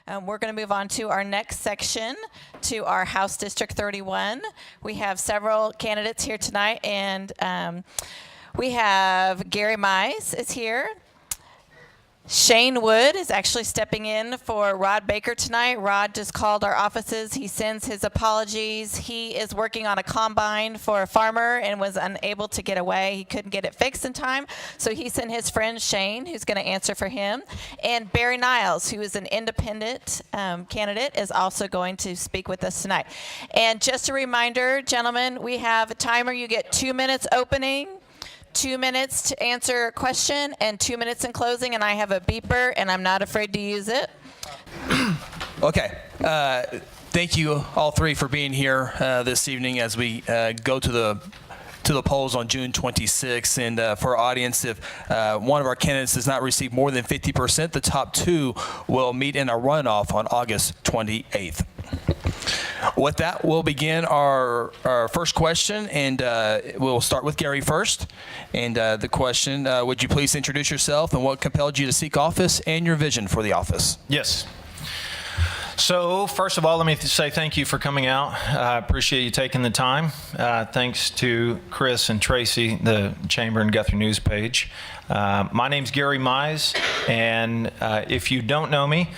We're going to move on to our next section, to our House District 31. We have several candidates here tonight, and we have Garry Mize is here. Shane Wood is actually stepping in for Rod Baker tonight. Rod just called our offices. He sends his apologies. He is working on a combine for a farmer and was unable to get away. He couldn't get it fixed in time, so he sent his friend Shane, who's going to answer for him. And Barry Niles, who is an independent candidate, is also going to speak with us tonight. And just a reminder, gentlemen, we have a timer. You get 2 minutes opening, 2 minutes to answer a question, and 2 minutes in closing, and I have a beeper, and I'm not afraid to use it. Okay. Thank you all three for being here this evening as we go to the polls on June 26th. And for our audience, if one of our candidates does not receive more than 50%, the top two will meet in a runoff on August 28th. With that, we'll begin our first question, and we'll start with Garry first. And the question, would you please introduce yourself and what compelled you to seek office and your vision for the office? Yes. So first of all, let me say thank you for coming out. I appreciate you taking the time. Thanks to Chris and Tracy, the Chamber and Guthrie News page. My name's Garry Mize, and if you don't know me,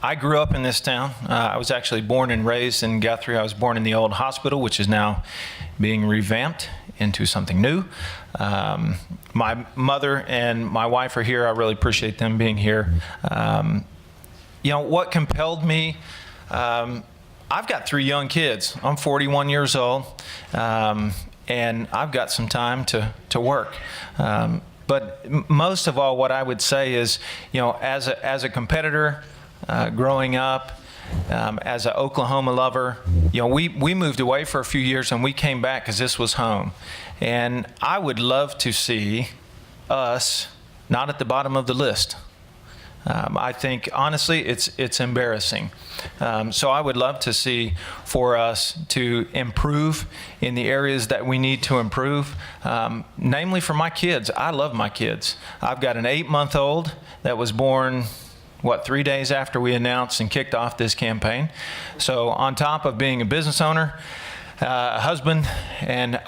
I grew up in this town. I was actually born and raised in Guthrie. I was born in the old hospital, which is now being revamped into something new. My mother and my wife are here. I really appreciate them being here. You know, what compelled me, I've got 3 young kids. I'm 41 years old, and I've got some time to work. But most of all, what I would say is, you know, as a competitor, growing up, as an Oklahoma lover, you know, we moved away for a few years and we came back because this was home. And I would love to see us not at the bottom of the list. I think, honestly, it's embarrassing. So I would love to see for us to improve in the areas that we need to improve, namely for my kids. I love my kids. I've got an 8-month-old that was born 3 days after we announced and kicked off this campaign. So on top of being a business owner, a husband, and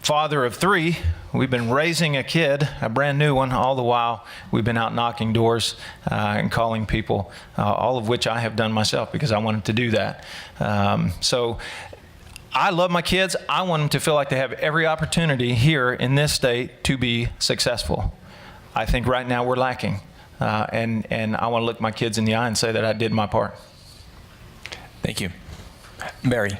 father of 3, we've been raising a kid, a brand new one, all the while we've been out knocking doors and calling people, all of which I have done myself because I wanted to do that. So I love my kids. I want them to feel like they have every opportunity here in this state to be successful. I think right now we're lacking. And I want to look my kids in the eye and say that I did my part. Thank you. Barry.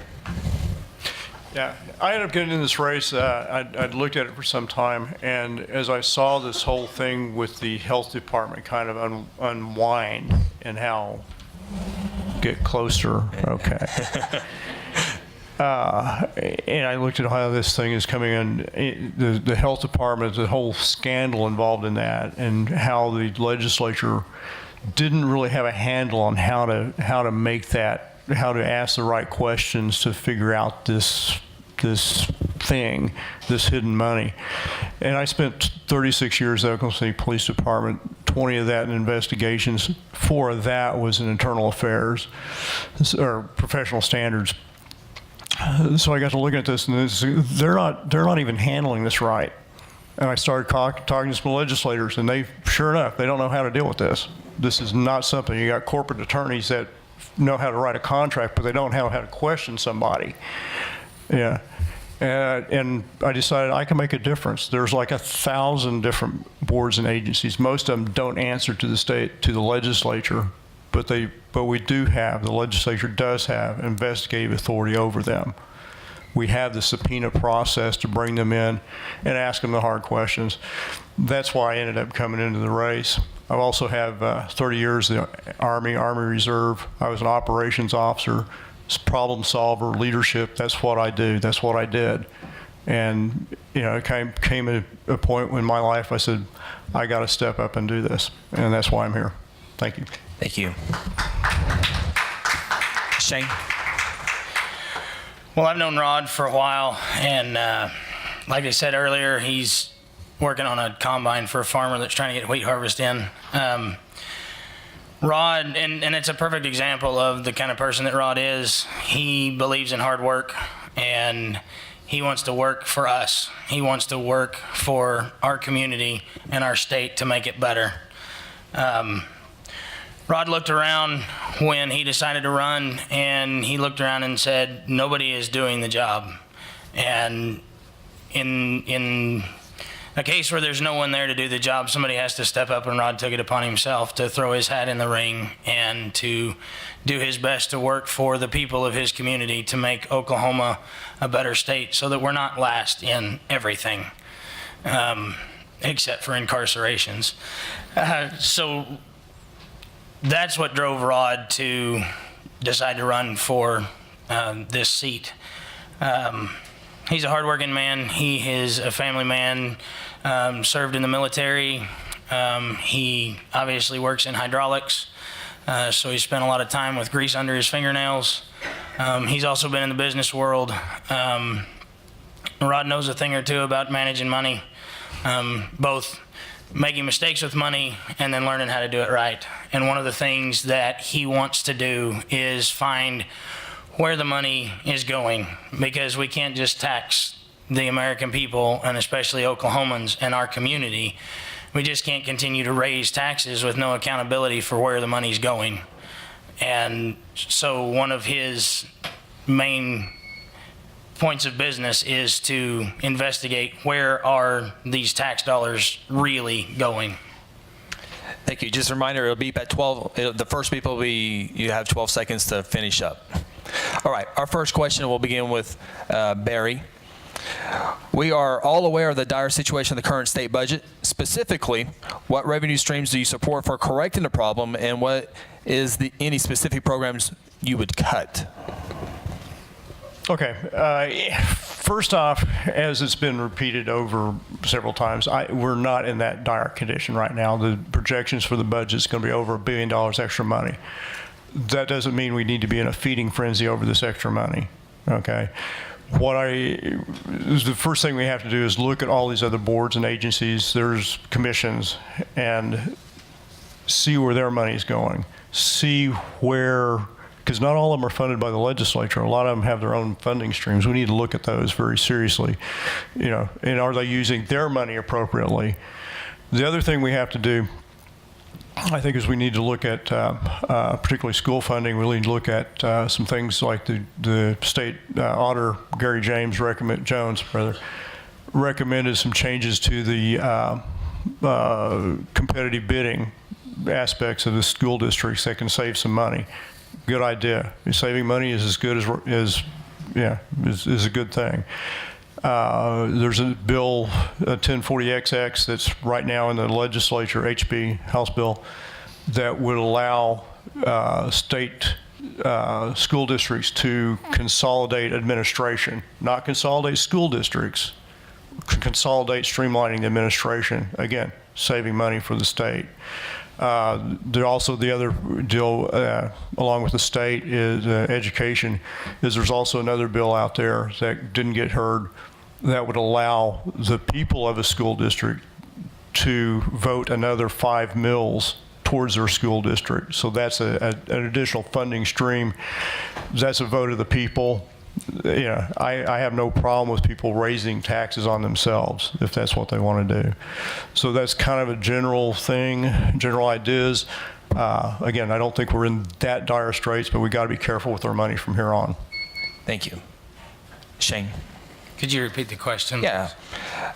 Yeah, I ended up getting in this race. I'd looked at it for some time, and as I saw this whole thing with the health department kind of unwind and how get closer, okay. And I looked at how this thing is coming in, the health department, the whole scandal involved in that, and how the legislature didn't really have a handle on how to make that, how to ask the right questions to figure out this thing, this hidden money. And I spent 36 years at the Oklahoma City Police Department, 20 of that in investigations. 4 of that was in internal affairs or professional standards. So I got to look at this, and they're not even handling this right. And I started talking to some legislators, and they, sure enough, they don't know how to deal with this. This is not something. You got corporate attorneys that know how to write a contract, but they don't know how to question somebody. Yeah. And I decided I can make a difference. There's like 1,000 different boards and agencies. Most of them don't answer to the state, to the legislature. But we do have, the legislature does have investigative authority over them. We have the subpoena process to bring them in and ask them the hard questions. That's why I ended up coming into the race. I also have 30 years in the Army Reserve. I was an operations officer, problem solver, leadership. That's what I do. That's what I did. And you know, it came at a point in my life I said, I got to step up and do this. And that's why I'm here. Thank you. Thank you. Shane. Well, I've known Rod for a while, and like I said earlier, he's working on a combine for a farmer that's trying to get wheat harvest in. Rod, and it's a perfect example of the kind of person that Rod is. He believes in hard work, and he wants to work for us. He wants to work for our community and our state to make it better. Rod looked around when he decided to run, and he looked around and said, nobody is doing the job. And in a case where there's no one there to do the job, somebody has to step up, and Rod took it upon himself to throw his hat in the ring and to do his best to work for the people of his community to make Oklahoma a better state so that we're not last in everything, except for incarcerations. So that's what drove Rod to decide to run for this seat. He's a hardworking man. He is a family man, served in the military. He obviously works in hydraulics, so he spent a lot of time with grease under his fingernails. He's also been in the business world. Rod knows a thing or two about managing money, both making mistakes with money and then learning how to do it right. And one of the things that he wants to do is find where the money is going, because we can't just tax the American people, and especially Oklahomans and our community. We just can't continue to raise taxes with no accountability for where the money's going. And so one of his main points of business is to investigate where are these tax dollars really going. Thank you. Just a reminder, it'll be at 12. The first people will be, you have 12 seconds to finish up. All right, our first question will begin with Barry. We are all aware of the dire situation of the current state budget. Specifically, what revenue streams do you support for correcting the problem, and what is any specific programs you would cut? Okay. First off, as it's been repeated over several times, we're not in that dire condition right now. The projections for the budget is going to be over $1 billion extra money. That doesn't mean we need to be in a feeding frenzy over this extra money. Okay. The first thing we have to do is look at all these other boards and agencies. There's commissions, and see where their money is going. See where, because not all of them are funded by the legislature. A lot of them have their own funding streams. We need to look at those very seriously, and are they using their money appropriately? The other thing we have to do, I think, is we need to look at, particularly school funding. We need to look at some things like the state auditor, Garry Jones, recommended some changes to the competitive bidding aspects of the school districts that can save some money. Good idea. Saving money is as good as is a good thing. There's a bill, 1040XX, that's right now in the legislature, HB, House bill, that would allow state school districts to consolidate administration, not consolidate school districts, consolidate streamlining the administration, again, saving money for the state. Also, the other deal, along with the state, is education. There's also another bill out there that didn't get heard that would allow the people of a school district to vote another 5 mills towards their school district. So that's an additional funding stream. That's a vote of the people. I have no problem with people raising taxes on themselves if that's what they want to do. So that's kind of a general thing, general ideas. Again, I don't think we're in that dire straits, but we got to be careful with our money from here on. Thank you. Shane. Could you repeat the question? Yeah.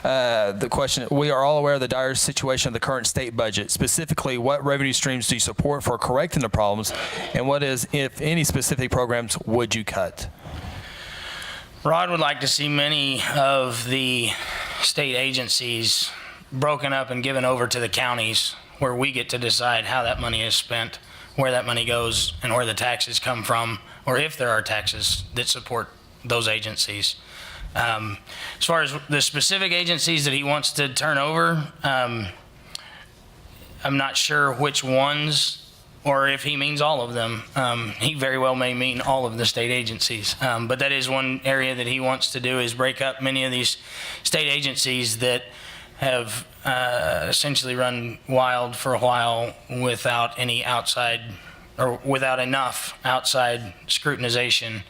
The question, we are all aware of the dire situation of the current state budget. Specifically, what revenue streams do you support for correcting the problems, and what is, if any, specific programs would you cut? Rod would like to see many of the state agencies broken up and given over to the counties, where we get to decide how that money is spent, where that money goes, and where the taxes come from, or if there are taxes that support those agencies. As far as the specific agencies that he wants to turn over, I'm not sure which ones, or if he means all of them. He very well may mean all of the state agencies, but that is one area that he wants to do, is break up many of these state agencies that have essentially run wild for a while without any outside, or without enough outside scrutinization,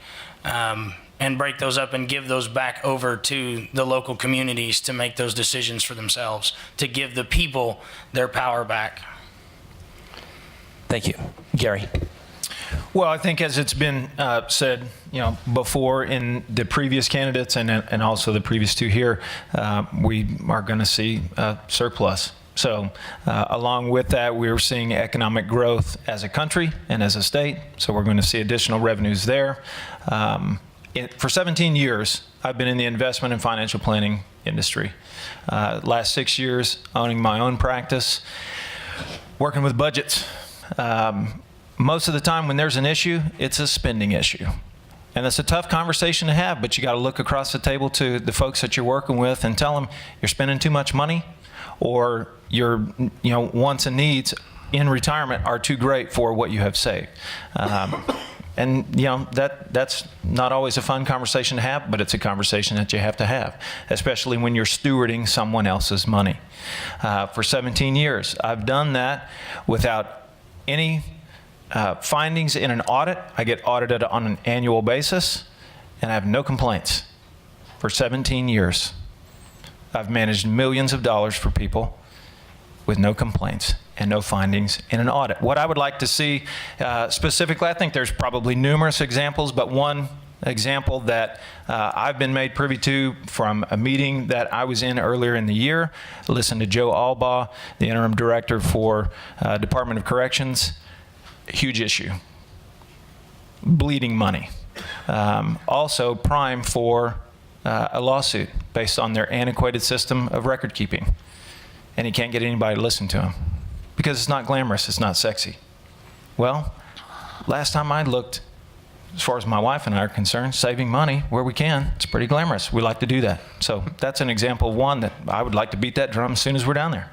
and break those up and give those back over to the local communities to make those decisions for themselves, to give the people their power back. Thank you. Gary. Well, I think as it's been said, before in the previous candidates and also the previous two here, we are going to see surplus. So along with that, we're seeing economic growth as a country and as a state. So we're going to see additional revenues there. For 17 years, I've been in the investment and financial planning industry. Last 6 years, owning my own practice, working with budgets. Most of the time when there's an issue, it's a spending issue. And it's a tough conversation to have, but you got to look across the table to the folks that you're working with and tell them you're spending too much money, or your wants and needs in retirement are too great for what you have saved. And that's not always a fun conversation to have, but it's a conversation that you have to have, especially when you're stewarding someone else's money. For 17 years, I've done that without any findings in an audit. I get audited on an annual basis, and I have no complaints. For 17 years, I've managed millions of dollars for people with no complaints and no findings in an audit. What I would like to see specifically, I think there's probably numerous examples, but one example that I've been made privy to from a meeting that I was in earlier in the year. Listen to Joe Albaugh, the interim director for Department of Corrections. Huge issue. Bleeding money. Also prime for a lawsuit based on their antiquated system of record keeping. And he can't get anybody to listen to him because it's not glamorous, it's not sexy. Well, last time I looked, as far as my wife and I are concerned, saving money where we can, it's pretty glamorous. We like to do that. So that's an example of one that I would like to beat that drum as soon as we're down there.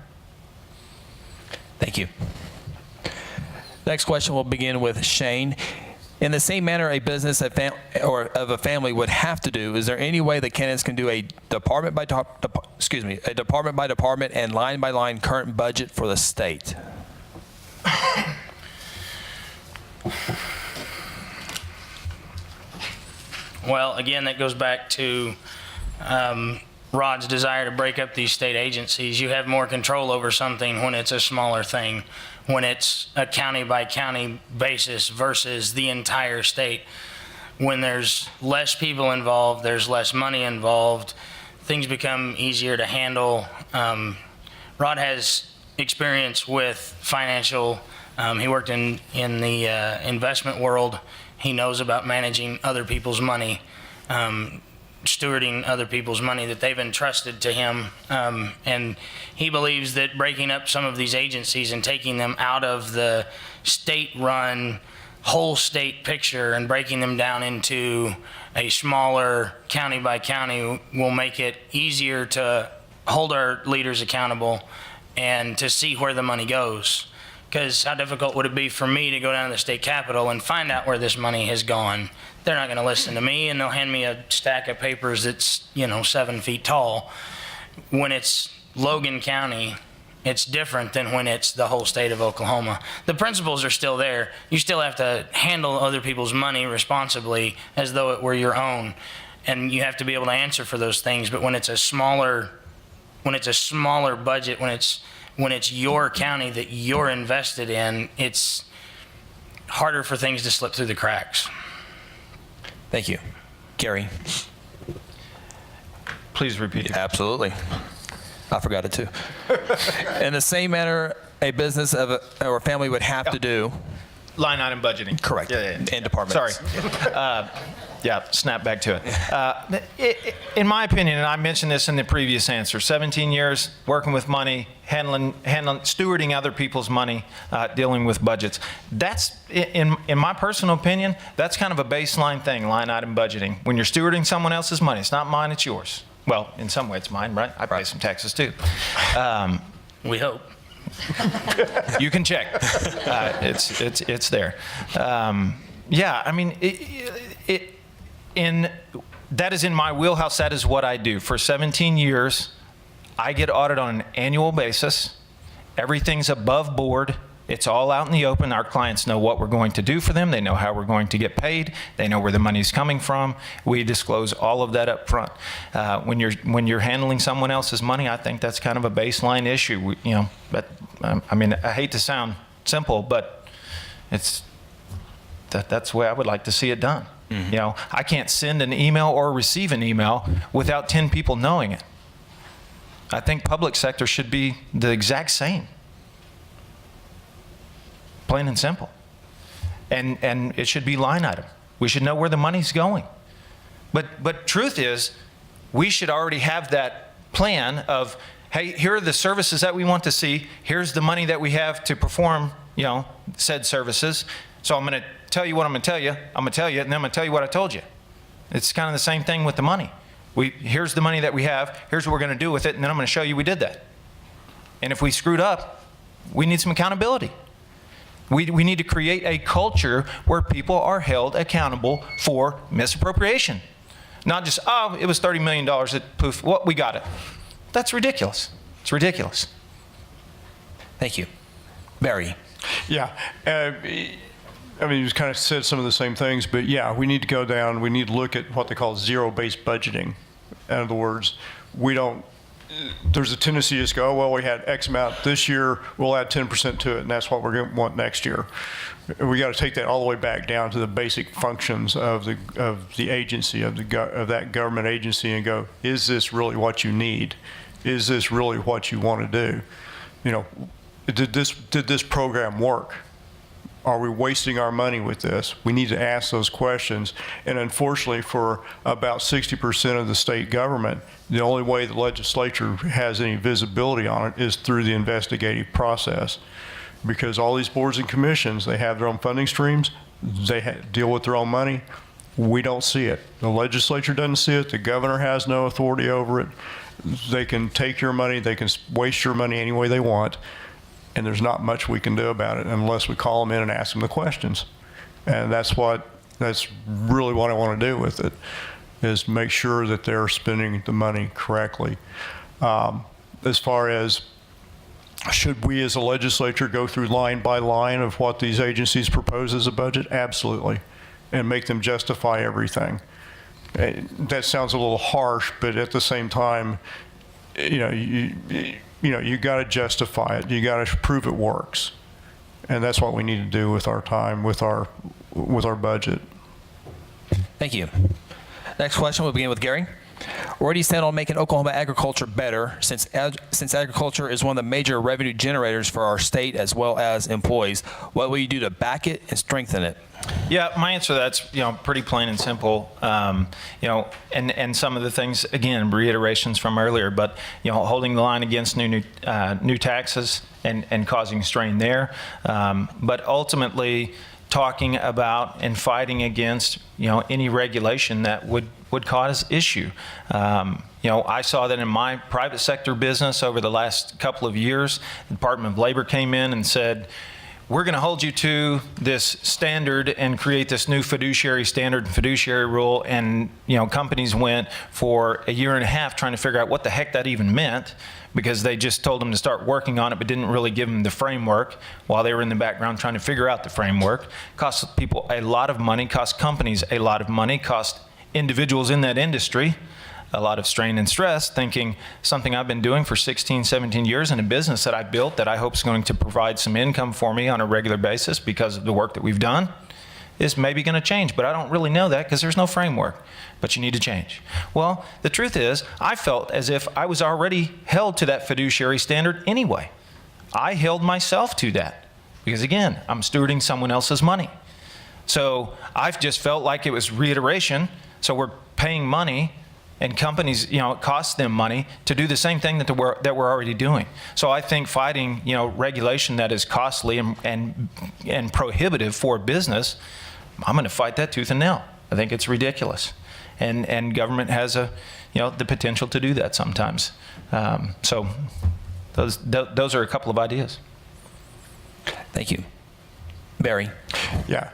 Thank you. Next question will begin with Shane. In the same manner a business of a family would have to do, is there any way the candidates can do a department by department and line by line current budget for the state? Well, again, that goes back to Rod's desire to break up these state agencies. You have more control over something when it's a smaller thing, when it's a county by county basis versus the entire state. When there's less people involved, there's less money involved, things become easier to handle. Rod has experience with financial, he worked in the investment world. He knows about managing other people's money, stewarding other people's money that they've entrusted to him. And he believes that breaking up some of these agencies and taking them out of the state-run whole state picture and breaking them down into a smaller county by county will make it easier to hold our leaders accountable and to see where the money goes. Because how difficult would it be for me to go down to the state capitol and find out where this money has gone? They're not going to listen to me, and they'll hand me a stack of papers that's 7 feet tall. When it's Logan County, it's different than when it's the whole state of Oklahoma. The principles are still there. You still have to handle other people's money responsibly as though it were your own, and you have to be able to answer for those things. But when it's a smaller budget, when it's your county that you're invested in, it's harder for things to slip through the cracks. Thank you. Gary. Please repeat it. Absolutely. I forgot it too. In the same manner a business or a family would have to do. Line item budgeting. Correct. Yeah. And departments. Sorry. Snap back to it. In my opinion, and I mentioned this in the previous answer, 17 years working with money, handling, stewarding other people's money, dealing with budgets. That's, in my personal opinion, that's kind of a baseline thing, line item budgeting. When you're stewarding someone else's money, it's not mine, it's yours. Well, in some way it's mine, right? I pay some taxes too. We hope. You can check. It's there. That is in my wheelhouse. That is what I do. For 17 years, I get audited on an annual basis. Everything's above board. It's all out in the open. Our clients know what we're going to do for them. They know how we're going to get paid. They know where the money's coming from. We disclose all of that up front. When you're handling someone else's money, I think that's kind of a baseline issue. But I mean, I hate to sound simple, but that's the way I would like to see it done. Mm-hmm. I can't send an email or receive an email without 10 people knowing it. I think public sector should be the exact same. Plain and simple. And it should be line item. We should know where the money's going. But truth is, we should already have that plan of, hey, here are the services that we want to see. Here's the money that we have to perform, said services. So I'm going to tell you what I'm going to tell you. I'm going to tell you, and then I'm going to tell you what I told you. It's kind of the same thing with the money. Here's the money that we have. Here's what we're going to do with it, and then I'm going to show you we did that. And if we screwed up, we need some accountability. We need to create a culture where people are held accountable for misappropriation. Not just, oh, it was $30 million, poof, well, we got it. That's ridiculous. It's ridiculous. Thank you. Barry. Yeah. I mean, you kind of said some of the same things, but yeah, we need to go down. We need to look at what they call zero-based budgeting. In other words, there's a tendency to just go, well, we had X amount this year, we'll add 10% to it, and that's what we're going to want next year. We got to take that all the way back down to the basic functions of the agency, of that government agency, and go, is this really what you need? Is this really what you want to do? Did this program work? Are we wasting our money with this? We need to ask those questions. And unfortunately, for about 60% of the state government, the only way the legislature has any visibility on it is through the investigative process. Because all these boards and commissions, they have their own funding streams, they deal with their own money. We don't see it. The legislature doesn't see it. The governor has no authority over it. They can take your money, they can waste your money any way they want. And there's not much we can do about it unless we call them in and ask them the questions. And that's really what I want to do with it, is make sure that they're spending the money correctly. As far as, should we as a legislature go through line by line of what these agencies propose as a budget? Absolutely. And make them justify everything. That sounds a little harsh, but at the same time, you got to justify it. You got to prove it works, and that's what we need to do with our time, with our budget. Thank you. Next question, we'll begin with Garry. Where do you stand on making Oklahoma agriculture better, since agriculture is one of the major revenue generators for our state as well as employees? What will you do to back it and strengthen it? Yeah, my answer to that's pretty plain and simple. And some of the things, again, reiterations from earlier, but holding the line against new taxes and causing strain there, but ultimately talking about and fighting against any regulation that would cause issue. I saw that in my private sector business over the last couple of years. The Department of Labor came in and said, we're going to hold you to this standard and create this new fiduciary standard and fiduciary rule. And companies went for a year and a half trying to figure out what the heck that even meant, because they just told them to start working on it but didn't really give them the framework while they were in the background trying to figure out the framework. Cost people a lot of money, cost companies a lot of money, cost individuals in that industry a lot of strain and stress, thinking something I've been doing for 16, 17 years in a business that I built that I hope is going to provide some income for me on a regular basis because of the work that we've done is maybe going to change. But I don't really know that because there's no framework. But you need to change. Well, the truth is, I felt as if I was already held to that fiduciary standard anyway. I held myself to that because, again, I'm stewarding someone else's money. So I've just felt like it was reiteration. So we're paying money, and companies, it costs them money to do the same thing that we're already doing. So I think fighting, regulation that is costly and prohibitive for business, I'm going to fight that tooth and nail. I think it's ridiculous, and government has the potential to do that sometimes. So those are a couple of ideas. Thank you, Barry. Yeah.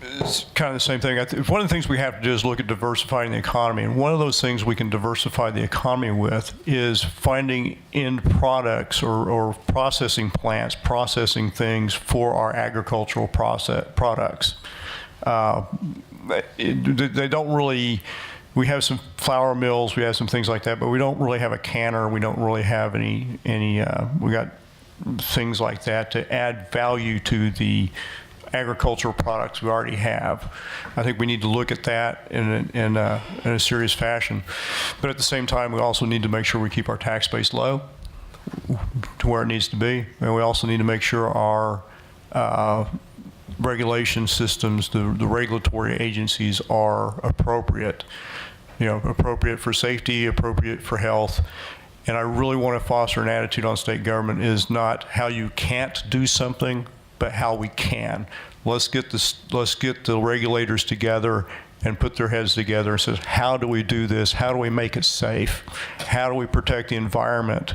It's kind of the same thing. One of the things we have to do is look at diversifying the economy. And one of those things we can diversify the economy with is finding end products or processing plants, processing things for our agricultural products. They don't really, we have some flour mills, we have some things like that, but we don't really have a canner. We don't really have any we got things like that to add value to the agricultural products we already have. I think we need to look at that in a serious fashion. But at the same time, we also need to make sure we keep our tax base low to where it needs to be. And we also need to make sure our regulation systems, the regulatory agencies are appropriate. Appropriate for safety, appropriate for health. And I really want to foster an attitude on state government is not how you can't do something, but how we can. Let's get the regulators together and put their heads together and says, how do we do this? How do we make it safe? How do we protect the environment?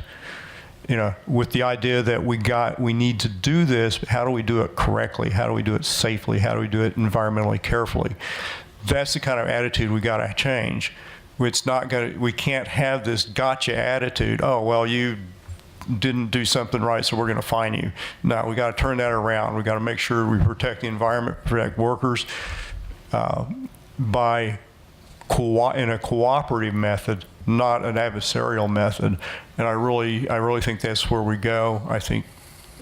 With the idea that we need to do this, but how do we do it correctly? How do we do it safely? How do we do it environmentally carefully? That's the kind of attitude we got to change. We can't have this gotcha attitude. Oh, well, you didn't do something right, so we're going to fine you. No, we got to turn that around. We got to make sure we protect the environment, protect workers in a cooperative method, not an adversarial method. And I really think that's where we go. I think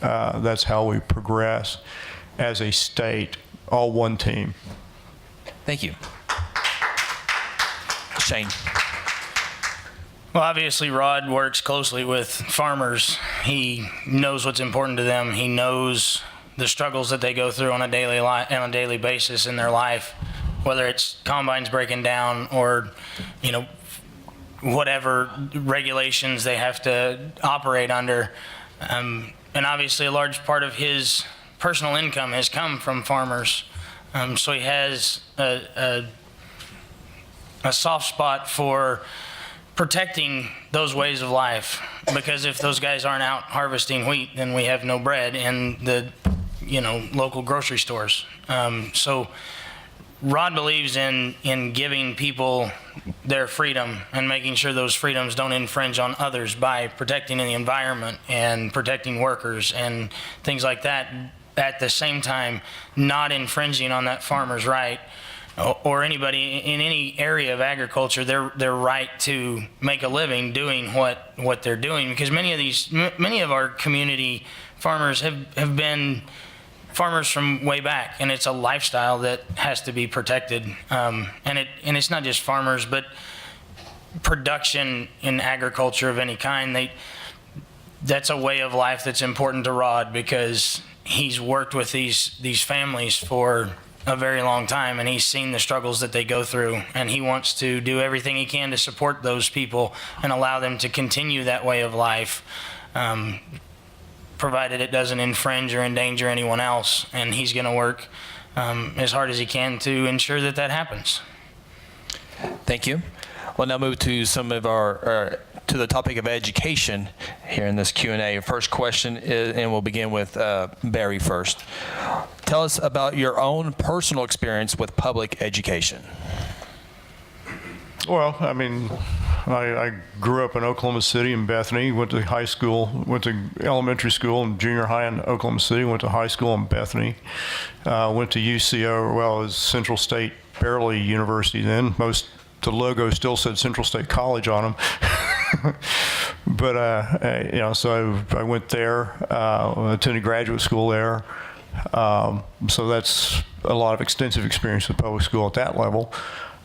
that's how we progress as a state, all one team. Thank you. Shane. Well, obviously, Rod works closely with farmers. He knows what's important to them. He knows the struggles that they go through on a daily basis in their life, whether it's combines breaking down or, whatever regulations they have to operate under. And obviously, a large part of his personal income has come from farmers. So he has a soft spot for protecting those ways of life, because if those guys aren't out harvesting wheat, then we have no bread in the local grocery stores. So Rod believes in giving people their freedom and making sure those freedoms don't infringe on others by protecting the environment and protecting workers and things like that, at the same time not infringing on that farmer's right or anybody in any area of agriculture, their right to make a living doing what they're doing. Because many of our community farmers have been farmers from way back, and it's a lifestyle that has to be protected. And it's not just farmers, but production in agriculture of any kind. That's a way of life that's important to Rod, because he's worked with these families for a very long time, and he's seen the struggles that they go through, and he wants to do everything he can to support those people and allow them to continue that way of life, provided it doesn't infringe or endanger anyone else. And he's going to work as hard as he can to ensure that happens. Thank you. We'll now move to some of our to the topic of education here in this Q&A. First question is, and we'll begin with Barry first. Tell us about your own personal experience with public education. Well, I mean, I grew up in Oklahoma City and Bethany, went to high school, went to elementary school and junior high in Oklahoma City, went to high school in Bethany, went to UCO, well, it was Central State Barely University then. The logo still said Central State College on them. But, so I went there, attended graduate school there. So that's a lot of extensive experience with public school at that level.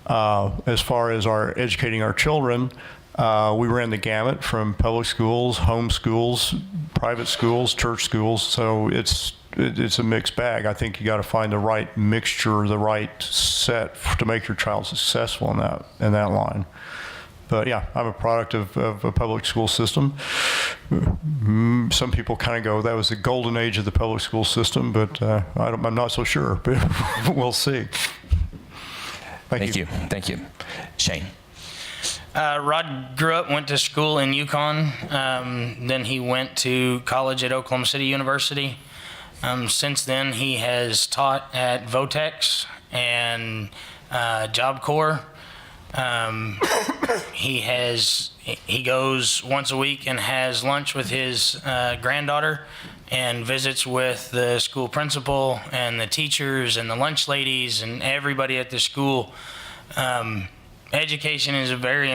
As far as educating our children, we ran the gamut from public schools, home schools, private schools, church schools. So it's a mixed bag. I think you got to find the right mixture, the right set to make your child successful in that line. But yeah, I'm a product of a public school system. Some people kind of go, that was the golden age of the public school system, but I'm not so sure. But we'll see. Thank you. Thank you. Shane. Rod went to school in Yukon. Then he went to college at Oklahoma City University. Since then, he has taught at Votex and Job Corps. He goes once a week and has lunch with his granddaughter and visits with the school principal and the teachers and the lunch ladies and everybody at the school. Education is very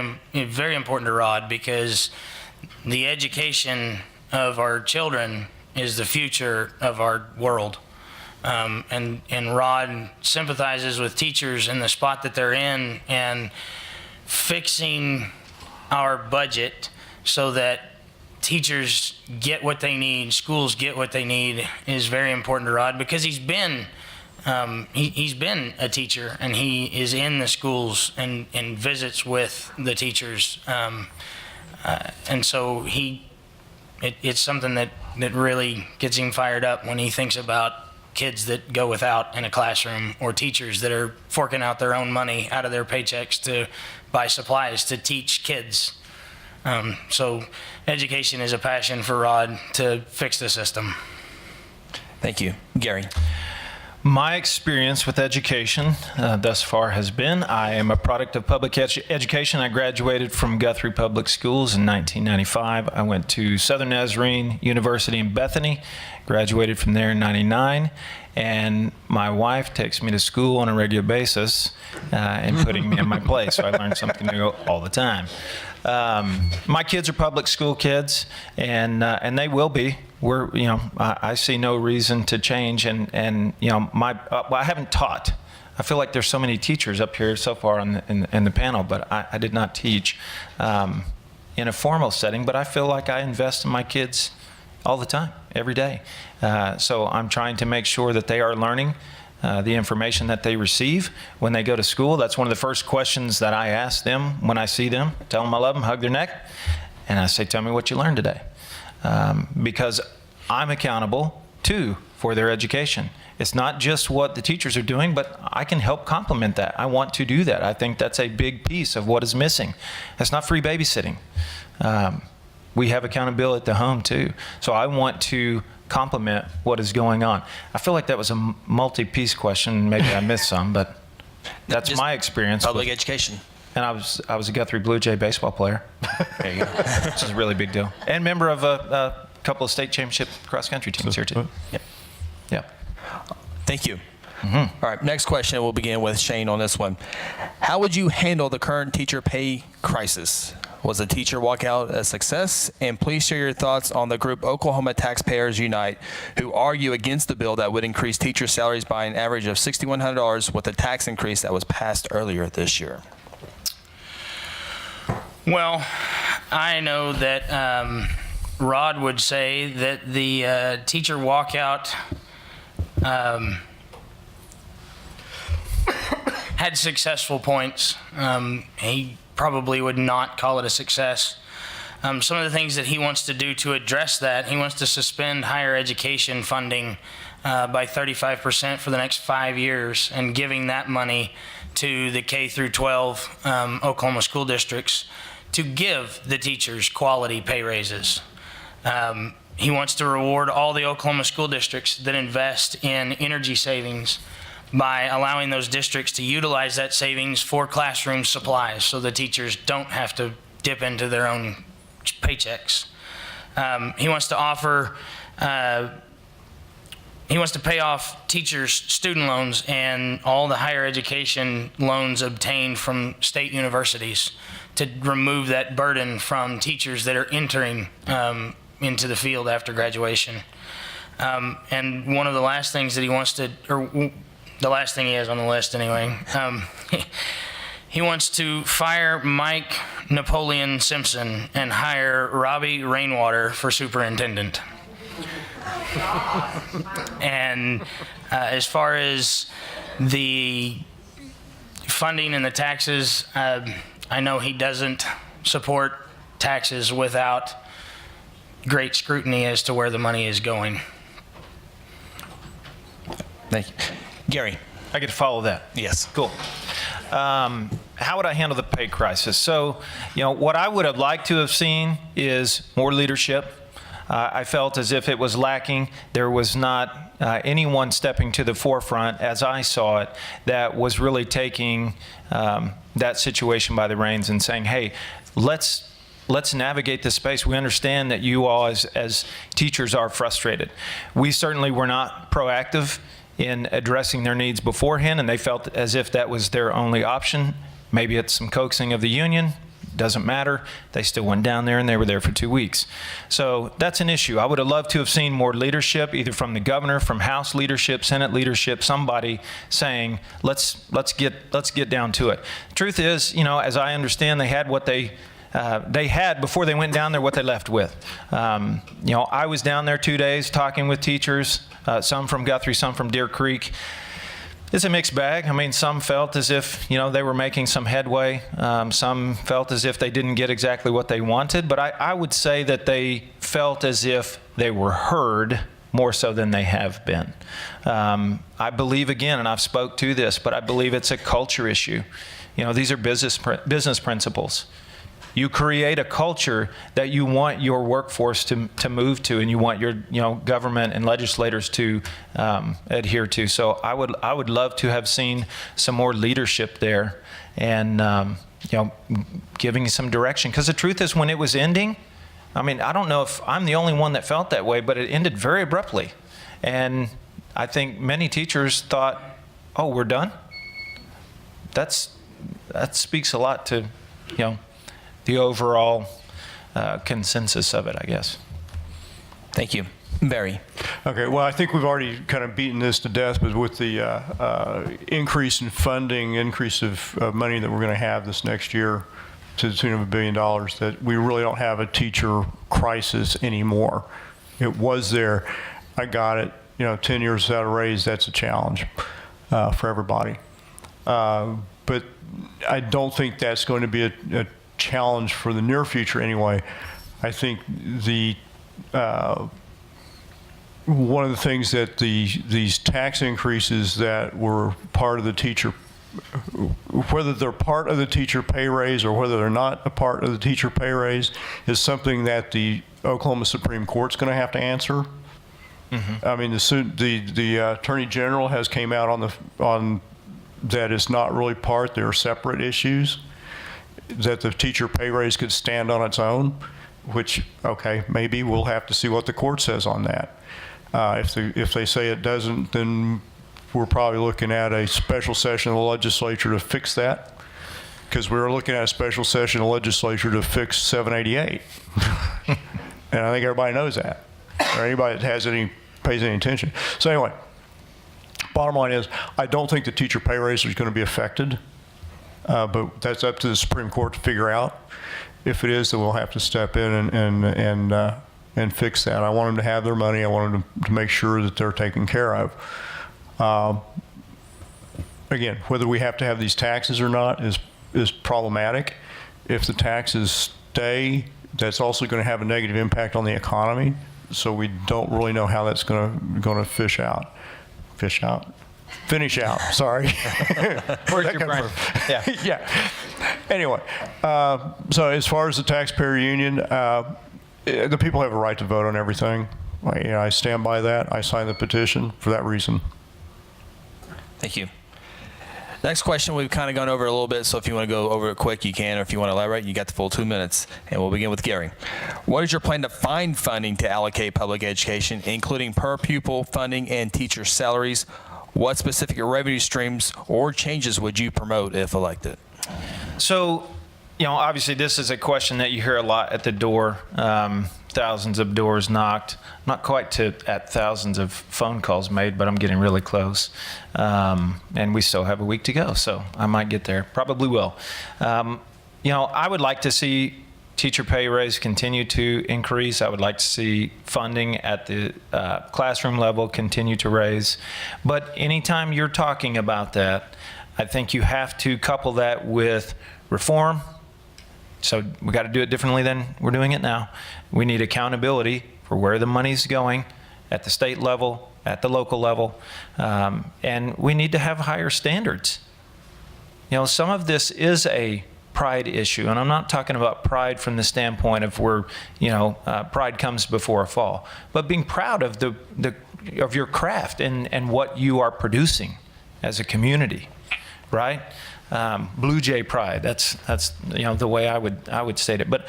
important to Rod, because the education of our children is the future of our world. And Rod sympathizes with teachers in the spot that they're in, and fixing our budget so that teachers get what they need, schools get what they need, is very important to Rod, because he's been a teacher, and he is in the schools and visits with the teachers. And so it's something that really gets him fired up when he thinks about kids that go without in a classroom, or teachers that are forking out their own money out of their paychecks to buy supplies to teach kids. So education is a passion for Rod to fix the system. Thank you. Gary. My experience with education thus far has been, I am a product of public education. I graduated from Guthrie Public Schools in 1995. I went to Southern Nazarene University in Bethany, graduated from there in 99. And my wife takes me to school on a regular basis and putting me in my place. So I learn something new all the time. My kids are public school kids, and they will be. I see no reason to change. And I haven't taught. I feel like there's so many teachers up here so far in the panel, but I did not teach in a formal setting. But I feel like I invest in my kids all the time, every day. So I'm trying to make sure that they are learning the information that they receive when they go to school. That's one of the first questions that I ask them when I see them. Tell them I love them, hug their neck, and I say, tell me what you learned today. Because I'm accountable, too, for their education. It's not just what the teachers are doing, but I can help complement that. I want to do that. I think that's a big piece of what is missing. That's not free babysitting. We have accountability at the home, too. So I want to complement what is going on. I feel like that was a multi-piece question. Maybe I missed some, but that's Just my experience. Public education. And I was a Guthrie Blue Jay baseball player. There you go. Which is a really big deal. And member of a couple of state championship cross-country teams here, too. Yep. Yeah. Thank you. All right, next question. We'll begin with Shane on this one. How would you handle the current teacher pay crisis? Was the teacher walkout a success? And please share your thoughts on the group Oklahoma Taxpayers Unite, who argue against the bill that would increase teacher salaries by an average of $6,100 with the tax increase that was passed earlier this year. Well, I know that Rod would say that the teacher walkout had successful points. He probably would not call it a success. Some of the things that he wants to do to address that, he wants to suspend higher education funding by 35% for the next 5 years, and giving that money to the K through 12 Oklahoma school districts to give the teachers quality pay raises. He wants to reward all the Oklahoma school districts that invest in energy savings by allowing those districts to utilize that savings for classroom supplies, so the teachers don't have to dip into their own paychecks. He wants to offer, he wants to pay off teachers' student loans and all the higher education loans obtained from state universities to remove that burden from teachers that are entering into the field after graduation. And one of the last things that he wants to, or the last thing he has on the list anyway, he wants to fire Mike Napoleon Simpson and hire Robbie Rainwater for superintendent. And as far as the funding and the taxes, I know he doesn't support taxes without great scrutiny as to where the money is going. Thank you. Gary. I get to follow that. Yes. Cool. How would I handle the pay crisis? So, what I would have liked to have seen is more leadership. I felt as if it was lacking. There was not anyone stepping to the forefront, as I saw it, that was really taking that situation by the reins and saying, hey, let's navigate this space. We understand that you all as teachers are frustrated. We certainly were not proactive in addressing their needs beforehand, and they felt as if that was their only option. Maybe it's some coaxing of the union. Doesn't matter. They still went down there, and they were there for 2 weeks. So that's an issue. I would have loved to have seen more leadership, either from the governor, from House leadership, Senate leadership, somebody saying, let's get down to it. The truth is, as I understand, they had what they had before they went down there, what they left with. I was down there 2 days talking with teachers, some from Guthrie, some from Deer Creek. It's a mixed bag. I mean, some felt as if, they were making some headway. Some felt as if they didn't get exactly what they wanted. But I would say that they felt as if they were heard more so than they have been. I believe, again, and I've spoke to this, but I believe it's a culture issue. These are business principles. You create a culture that you want your workforce to move to, and you want your government and legislators to adhere to. So I would love to have seen some more leadership there, and giving some direction. Because the truth is, when it was ending, I mean, I don't know if I'm the only one that felt that way, but it ended very abruptly, and I think many teachers thought, "Oh, we're done." That speaks a lot to the overall consensus of it, I guess. Thank you. Barry. Okay, well, I think we've already kind of beaten this to death, but with the increase in funding, increase of money that we're going to have this next year to the tune of $1 billion, that we really don't have a teacher crisis anymore. It was there. I got it. 10 years without a raise, that's a challenge for everybody. But I don't think that's going to be a challenge for the near future anyway. I think one of the things that these tax increases that were part of the teacher, whether they're part of the teacher pay raise or whether they're not a part of the teacher pay raise, is something that the Oklahoma Supreme Court's going to have to answer. Mm-hmm. I mean, the Attorney General has came out on that it's not really part; they're separate issues. That the teacher pay raise could stand on its own, which, okay, maybe we'll have to see what the court says on that. If they say it doesn't, then we're probably looking at a special session of the legislature to fix that, because we were looking at a special session of the legislature to fix 788. And I think everybody knows that, or anybody that pays any attention. So anyway, bottom line is, I don't think the teacher pay raise is going to be affected. But that's up to the Supreme Court to figure out. If it is, then we'll have to step in and fix that. I want them to have their money. I want them to make sure that they're taken care of. Again, whether we have to have these taxes or not is problematic. If the taxes stay, that's also going to have a negative impact on the economy. So we don't really know how that's going to finish out, sorry. Where's your brain? Yeah. Yeah. Anyway, so as far as the taxpayer union, the people have a right to vote on everything. I stand by that. I signed the petition for that reason. Thank you. Next question, we've kind of gone over it a little bit, so if you want to go over it quick, you can, or if you want to elaborate, you got the full 2 minutes. And we'll begin with Garry. What is your plan to find funding to allocate public education, including per pupil funding and teacher salaries? What specific revenue streams or changes would you promote if elected? So, obviously this is a question that you hear a lot at the door. Thousands of doors knocked. Not quite at thousands of phone calls made, but I'm getting really close. And we still have a week to go, so I might get there. Probably will. I would like to see teacher pay raise continue to increase. I would like to see funding at the classroom level continue to raise. But anytime you're talking about that, I think you have to couple that with reform. So we got to do it differently than we're doing it now. We need accountability for where the money's going at the state level, at the local level, and we need to have higher standards. Some of this is a pride issue. And I'm not talking about pride from the standpoint of where, pride comes before a fall, but being proud of of your craft and what you are producing as a community, right? Blue Jay pride. That's the way I would state it. But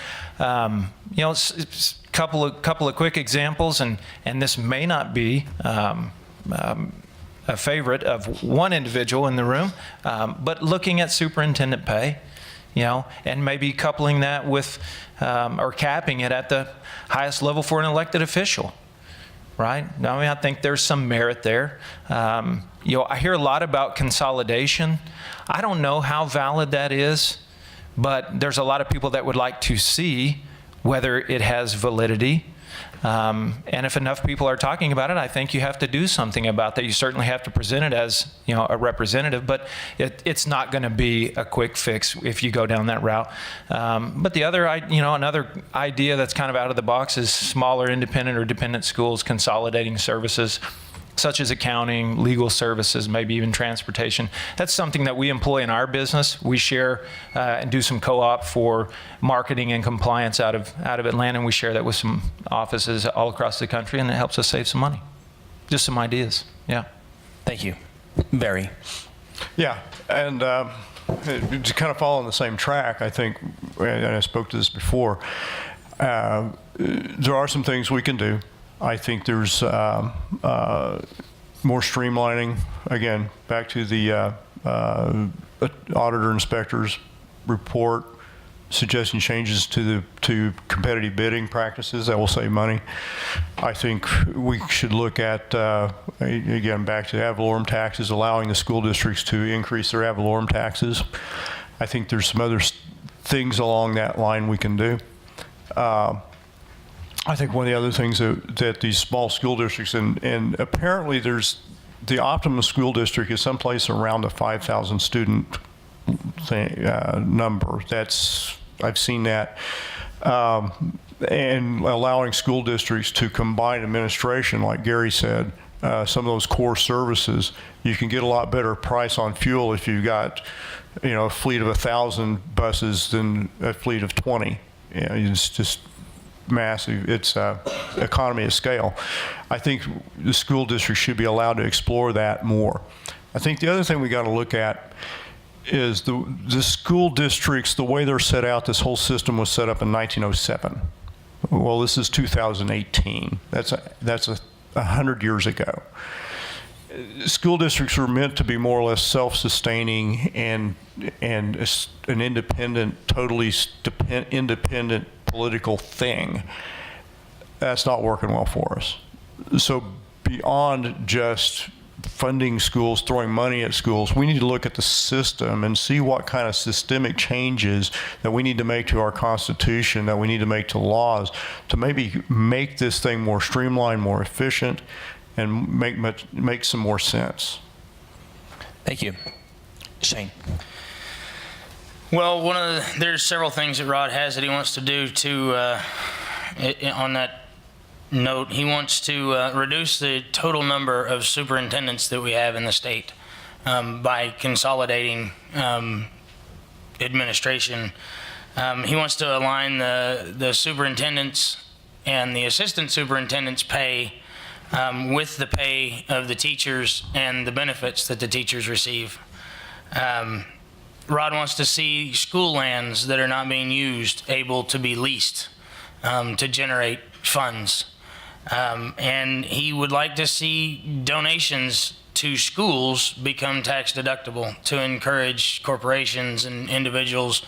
it's couple of quick examples, and this may not be a favorite of one individual in the room, but looking at superintendent pay, and maybe coupling that with or capping it at the highest level for an elected official. Right? I think there's some merit there. I hear a lot about consolidation. I don't know how valid that is, but there's a lot of people that would like to see whether it has validity. And if enough people are talking about it, I think you have to do something about that. You certainly have to present it as a representative, but it's not going to be a quick fix if you go down that route. But the other, another idea that's kind of out of the box is smaller independent or dependent schools consolidating services, such as accounting, legal services, maybe even transportation. That's something that we employ in our business. We share and do some co-op for marketing and compliance out of Atlanta, and we share that with some offices all across the country, and it helps us save some money. Just some ideas, yeah. Thank you. Barry. Yeah, and to kind of follow on the same track, I think, and I spoke to this before, there are some things we can do. I think there's more streamlining. Again, back to the auditor inspector's report, suggesting changes to competitive bidding practices that will save money. I think we should look at, again, back to ad valorem taxes, allowing the school districts to increase their ad valorem taxes. I think there's some other things along that line we can do. I think one of the other things that these small school districts, and apparently there's the optimum school district is someplace around the 5,000 student number. I've seen that. And allowing school districts to combine administration, like Gary said, some of those core services, you can get a lot better price on fuel if you've got, a fleet of 1,000 buses than a fleet of 20. It's just massive. It's economy of scale. I think the school district should be allowed to explore that more. I think the other thing we got to look at is the school districts, the way they're set out. This whole system was set up in 1907. Well, this is 2018. That's 100 years ago. School districts are meant to be more or less self-sustaining and an independent, totally independent political thing. That's not working well for us. So beyond just funding schools, throwing money at schools, we need to look at the system and see what kind of systemic changes that we need to make to our Constitution, that we need to make to laws, to maybe make this thing more streamlined, more efficient, and make some more sense. Thank you. Shane. Well, there's several things that Rod has that he wants to do on that note. He wants to reduce the total number of superintendents that we have in the state by consolidating administration. He wants to align the superintendents and the assistant superintendents' pay with the pay of the teachers and the benefits that the teachers receive. Rod wants to see school lands that are not being used able to be leased to generate funds. And he would like to see donations to schools become tax deductible to encourage corporations and individuals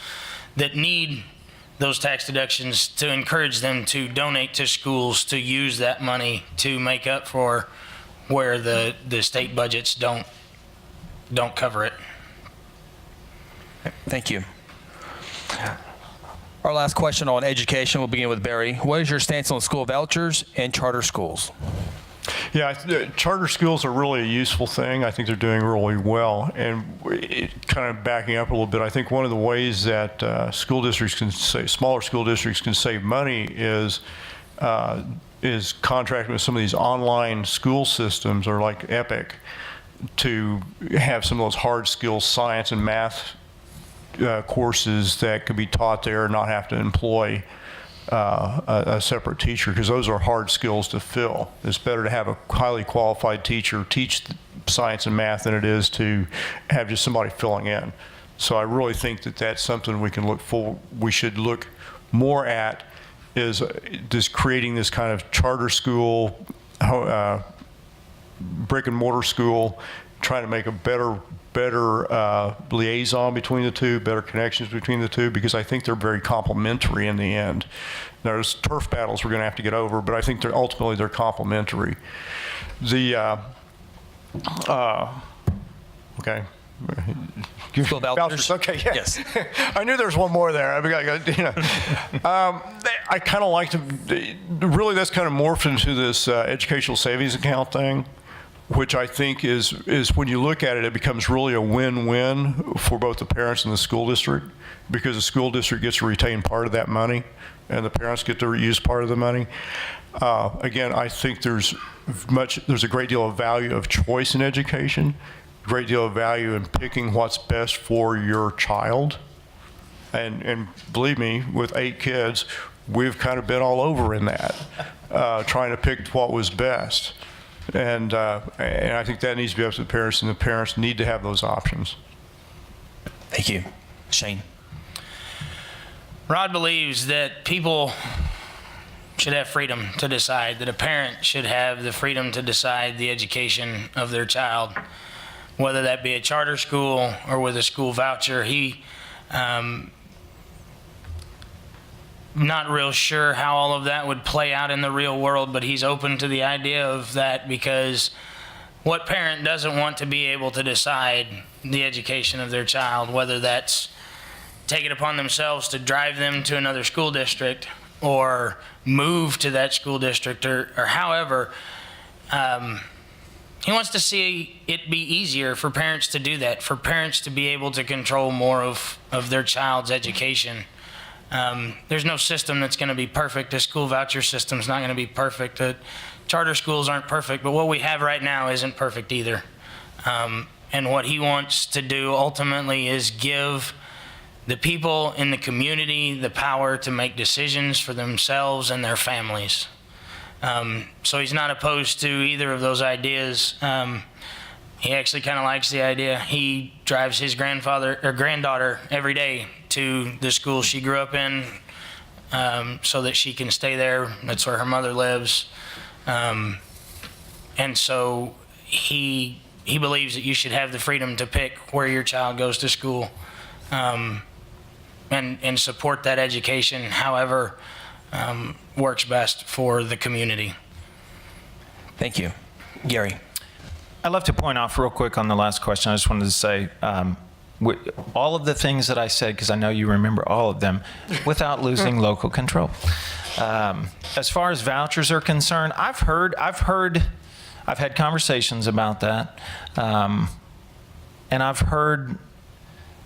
that need those tax deductions, to encourage them to donate to schools to use that money to make up for where the state budgets don't cover it. Thank you. Our last question on education, we'll begin with Barry. What is your stance on school vouchers and charter schools? Yeah, charter schools are really a useful thing. I think they're doing really well. And kind of backing up a little bit, I think one of the ways that smaller school districts can save money is contracting with some of these online school systems, or like Epic, to have some of those hard skills, science and math courses that could be taught there and not have to employ a separate teacher, because those are hard skills to fill. It's better to have a highly qualified teacher teach science and math than it is to have just somebody filling in. So I really think that that's something we should look more at, is just creating this kind of charter school, brick and mortar school, trying to make a better liaison between the two, better connections between the two, because I think they're very complementary in the end. There's turf battles we're going to have to get over, but I think ultimately they're complementary. Okay. School vouchers. Okay, yeah. Yes. I knew there was one more there. I kind of like to, really that's kind of morphed into this educational savings account thing, which I think is when you look at it, it becomes really a win-win for both the parents and the school district, because the school district gets to retain part of that money and the parents get to use part of the money. Again, I think there's a great deal of value of choice in education, a great deal of value in picking what's best for your child. And believe me, with 8 kids, we've kind of been all over in that, trying to pick what was best. And I think that needs to be up to the parents, and the parents need to have those options. Thank you. Shane. Rod believes that people should have freedom to decide, that a parent should have the freedom to decide the education of their child, whether that be a charter school or with a school voucher. He not real sure how all of that would play out in the real world, but he's open to the idea of that, because what parent doesn't want to be able to decide the education of their child, whether that's take it upon themselves to drive them to another school district or move to that school district, or however. He wants to see it be easier for parents to do that, for parents to be able to control more of their child's education. There's no system that's going to be perfect. The school voucher system's not going to be perfect. The charter schools aren't perfect, but what we have right now isn't perfect either. And what he wants to do ultimately is give the people in the community the power to make decisions for themselves and their families. So he's not opposed to either of those ideas. He actually kind of likes the idea. He drives his granddaughter every day to the school she grew up in, so that she can stay there. That's where her mother lives. And so he believes that you should have the freedom to pick where your child goes to school, and support that education however works best for the community. Thank you. Gary. I'd love to point off real quick on the last question. I just wanted to say, all of the things that I said, because I know you remember all of them, without losing local control. As far as vouchers are concerned, I've had conversations about that, and I've heard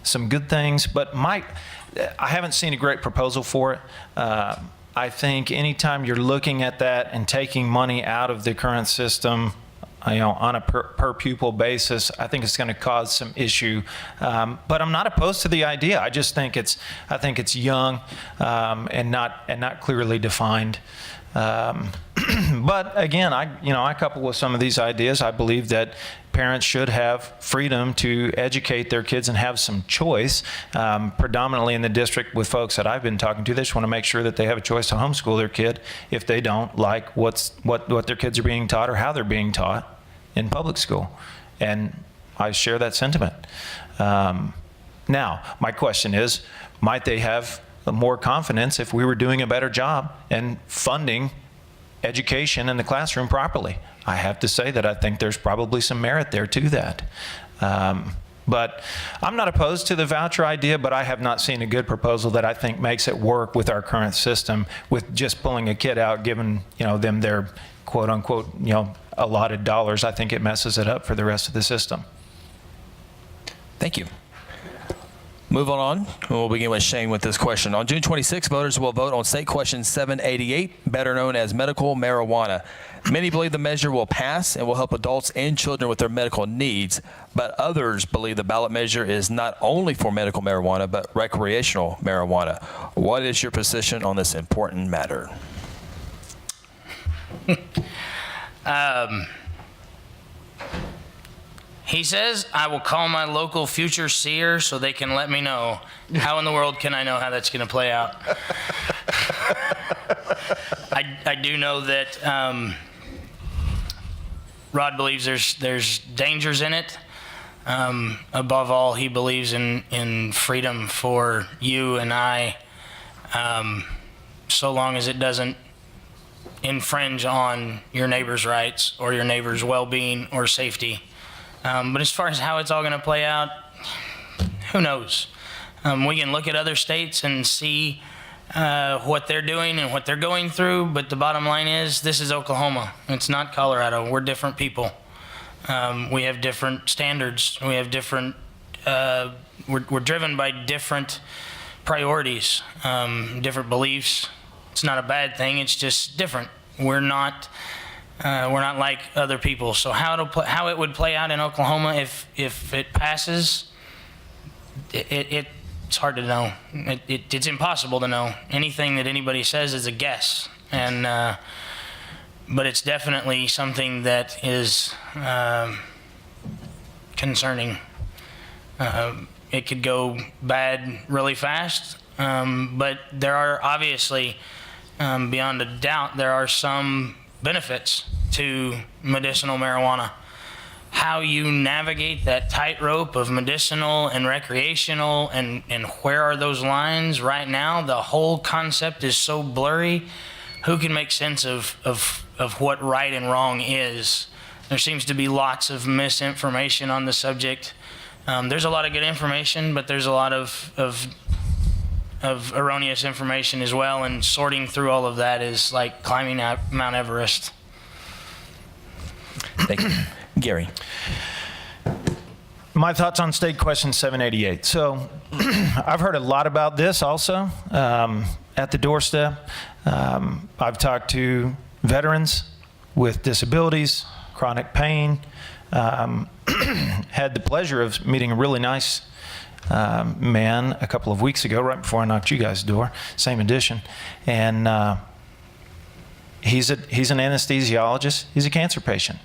some good things, but I haven't seen a great proposal for it. I think anytime you're looking at that and taking money out of the current system, on a per pupil basis, I think it's going to cause some issue. But I'm not opposed to the idea. I just think it's young and not clearly defined. But again, I couple with some of these ideas. I believe that parents should have freedom to educate their kids and have some choice. Predominantly in the district with folks that I've been talking to, they just want to make sure that they have a choice to homeschool their kid if they don't like what their kids are being taught or how they're being taught in public school. And I share that sentiment. Now, my question is, might they have more confidence if we were doing a better job and funding education in the classroom properly? I have to say that I think there's probably some merit there to that. But I'm not opposed to the voucher idea, but I have not seen a good proposal that I think makes it work with our current system, with just pulling a kid out, giving them their quote unquote allotted dollars. I think it messes it up for the rest of the system. Thank you. Moving on, we'll begin with Shane with this question. On June 26, voters will vote on State Question 788, better known as medical marijuana. Many believe the measure will pass and will help adults and children with their medical needs, but others believe the ballot measure is not only for medical marijuana, but recreational marijuana. What is your position on this important matter? He says, I will call my local future seer so they can let me know. How in the world can I know how that's going to play out? I do know that Rod believes there's dangers in it. Above all, he believes in freedom for you and I, so long as it doesn't infringe on your neighbor's rights or your neighbor's well-being or safety. But as far as how it's all going to play out, who knows? We can look at other states and see what they're doing and what they're going through, but the bottom line is this is Oklahoma. It's not Colorado. We're different people. We have different standards. We have different, we're driven by different priorities, different beliefs. It's not a bad thing. It's just different. We're not like other people. So how it would play out in Oklahoma if it passes, it's hard to know. It's impossible to know. Anything that anybody says is a guess. And but it's definitely something that is concerning. It could go bad really fast, but there are obviously, beyond a doubt, there are some benefits to medicinal marijuana. How you navigate that tightrope of medicinal and recreational and where are those lines right now, the whole concept is so blurry. Who can make sense of what right and wrong is? There seems to be lots of misinformation on the subject. There's a lot of good information, but there's a lot of erroneous information as well, and sorting through all of that is like climbing Mount Everest. Thank you. Gary. My thoughts on State Question 788. So I've heard a lot about this also at the doorstep. I've talked to veterans with disabilities, chronic pain. Had the pleasure of meeting a really nice man a couple of weeks ago, right before I knocked you guys' door, same edition. And he's an anesthesiologist. He's a cancer patient.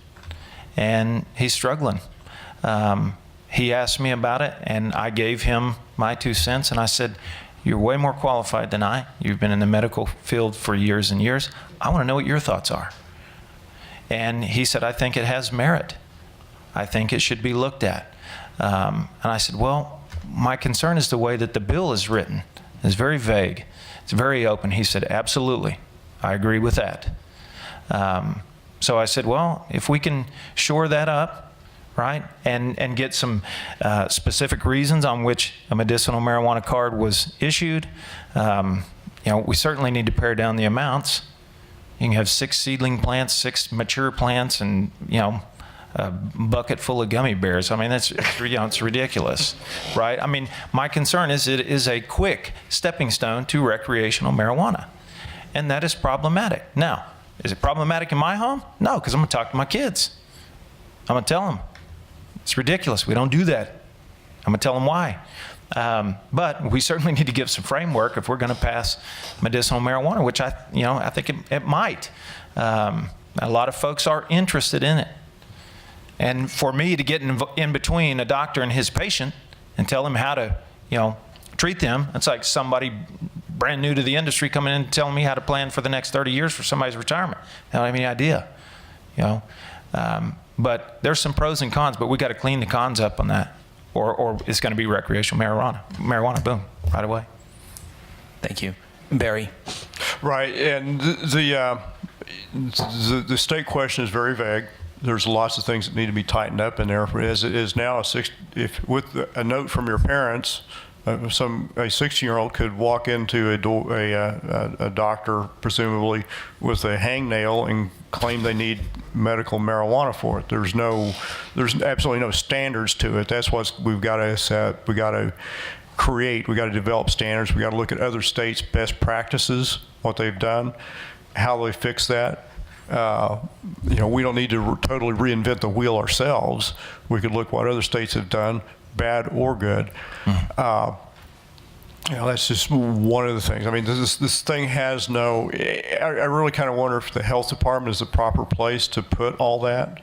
And he's struggling. He asked me about it, and I gave him my 2 cents, and I said, you're way more qualified than I. You've been in the medical field for years and years. I want to know what your thoughts are. And he said, I think it has merit. I think it should be looked at. And I said, well, my concern is the way that the bill is written. It's very vague. It's very open. He said, absolutely. I agree with that. So I said, well, if we can shore that up, right, and get some specific reasons on which a medicinal marijuana card was issued, we certainly need to pare down the amounts. You can have 6 seedling plants, 6 mature plants, and a bucket full of gummy bears. I mean, it's ridiculous, right? I mean, my concern is it is a quick stepping stone to recreational marijuana, and that is problematic. Now, is it problematic in my home? No, because I'm going to talk to my kids. I'm going to tell them it's ridiculous. We don't do that. I'm going to tell them why. But we certainly need to give some framework if we're going to pass medicinal marijuana, which I think it might. A lot of folks are interested in it. And for me to get in between a doctor and his patient and tell him how to, treat them, it's like somebody brand new to the industry coming in and telling me how to plan for the next 30 years for somebody's retirement. I don't have any idea, But there's some pros and cons, but we got to clean the cons up on that, or it's going to be recreational marijuana, boom, right away. Thank you. Barry. Right, and the state question is very vague. There's lots of things that need to be tightened up in there. As it is now, with a note from your parents, a 16-year-old could walk into a doctor, presumably with a hangnail, and claim they need medical marijuana for it. There's absolutely no standards to it. That's what we've got to set. We got to we got to develop standards. We got to look at other states' best practices, what they've done, how they fix that. We don't need to totally reinvent the wheel ourselves. We could look what other states have done, bad or good. That's just one of the things. I mean, this thing has no. I really kind of wonder if the health department is the proper place to put all that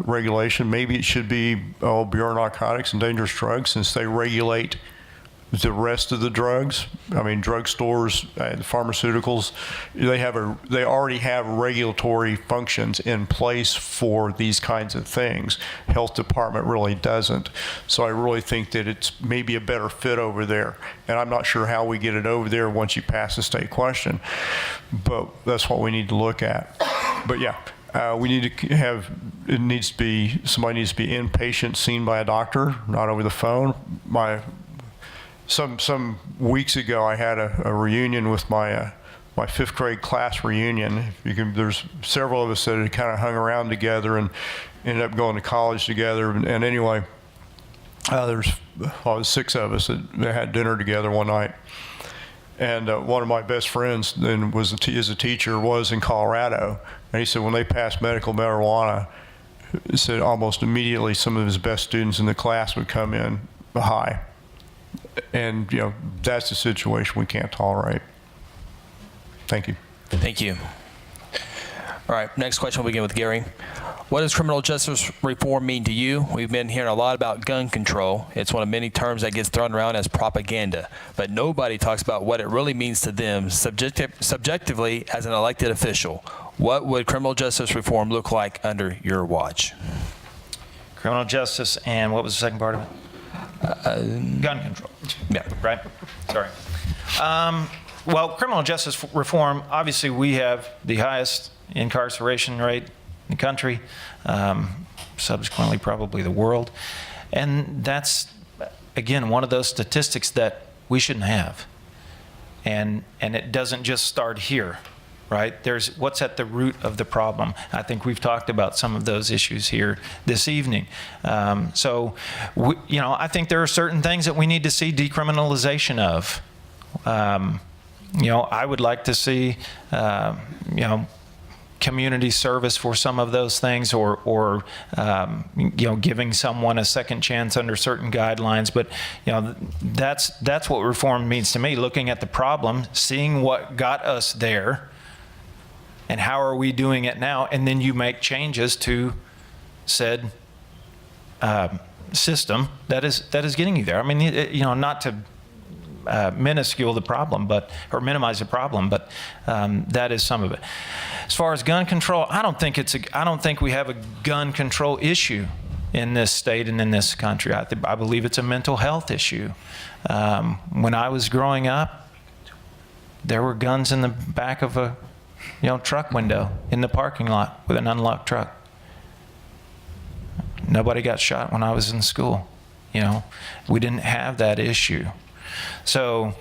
regulation. Maybe it should be Bureau of Narcotics and Dangerous Drugs, since they regulate the rest of the drugs. I mean, drugstores, the pharmaceuticals, they already have regulatory functions in place for these kinds of things. Health department really doesn't. So I really think that it's maybe a better fit over there. And I'm not sure how we get it over there once you pass the state question, but that's what we need to look at. But yeah, we need to have, somebody needs to be inpatient, seen by a doctor, not over the phone. Some weeks ago, I had a reunion with my fifth grade class reunion. There's several of us that had kind of hung around together and ended up going to college together. And anyway, there's 6 of us that had dinner together one night. And one of my best friends then is a teacher, was in Colorado. And he said when they passed medical marijuana, he said almost immediately some of his best students in the class would come in high. And, that's the situation we can't tolerate. Thank you. Thank you. All right, next question we'll begin with Garry. What does criminal justice reform mean to you? We've been hearing a lot about gun control. It's one of many terms that gets thrown around as propaganda, but nobody talks about what it really means to them subjectively as an elected official. What would criminal justice reform look like under your watch? Criminal justice, and what was the second part of it? Gun control. Yeah. Right? Sorry. Well, criminal justice reform, obviously we have the highest incarceration rate in the country, subsequently probably the world. And that's, again, one of those statistics that we shouldn't have. And it doesn't just start here, right? There's what's at the root of the problem. I think we've talked about some of those issues here this evening. I think there are certain things that we need to see decriminalization of. I would like to see, community service for some of those things, or giving someone a second chance under certain guidelines. But that's what reform means to me. Looking at the problem, seeing what got us there, and how are we doing it now, and then you make changes to said system that is getting you there. I mean, not to minuscule the problem, or minimize the problem, but that is some of it. As far as gun control, I don't think we have a gun control issue in this state and in this country. I believe it's a mental health issue. When I was growing up, there were guns in the back of a truck window in the parking lot with an unlocked truck. Nobody got shot when I was in school. We didn't have that issue. So,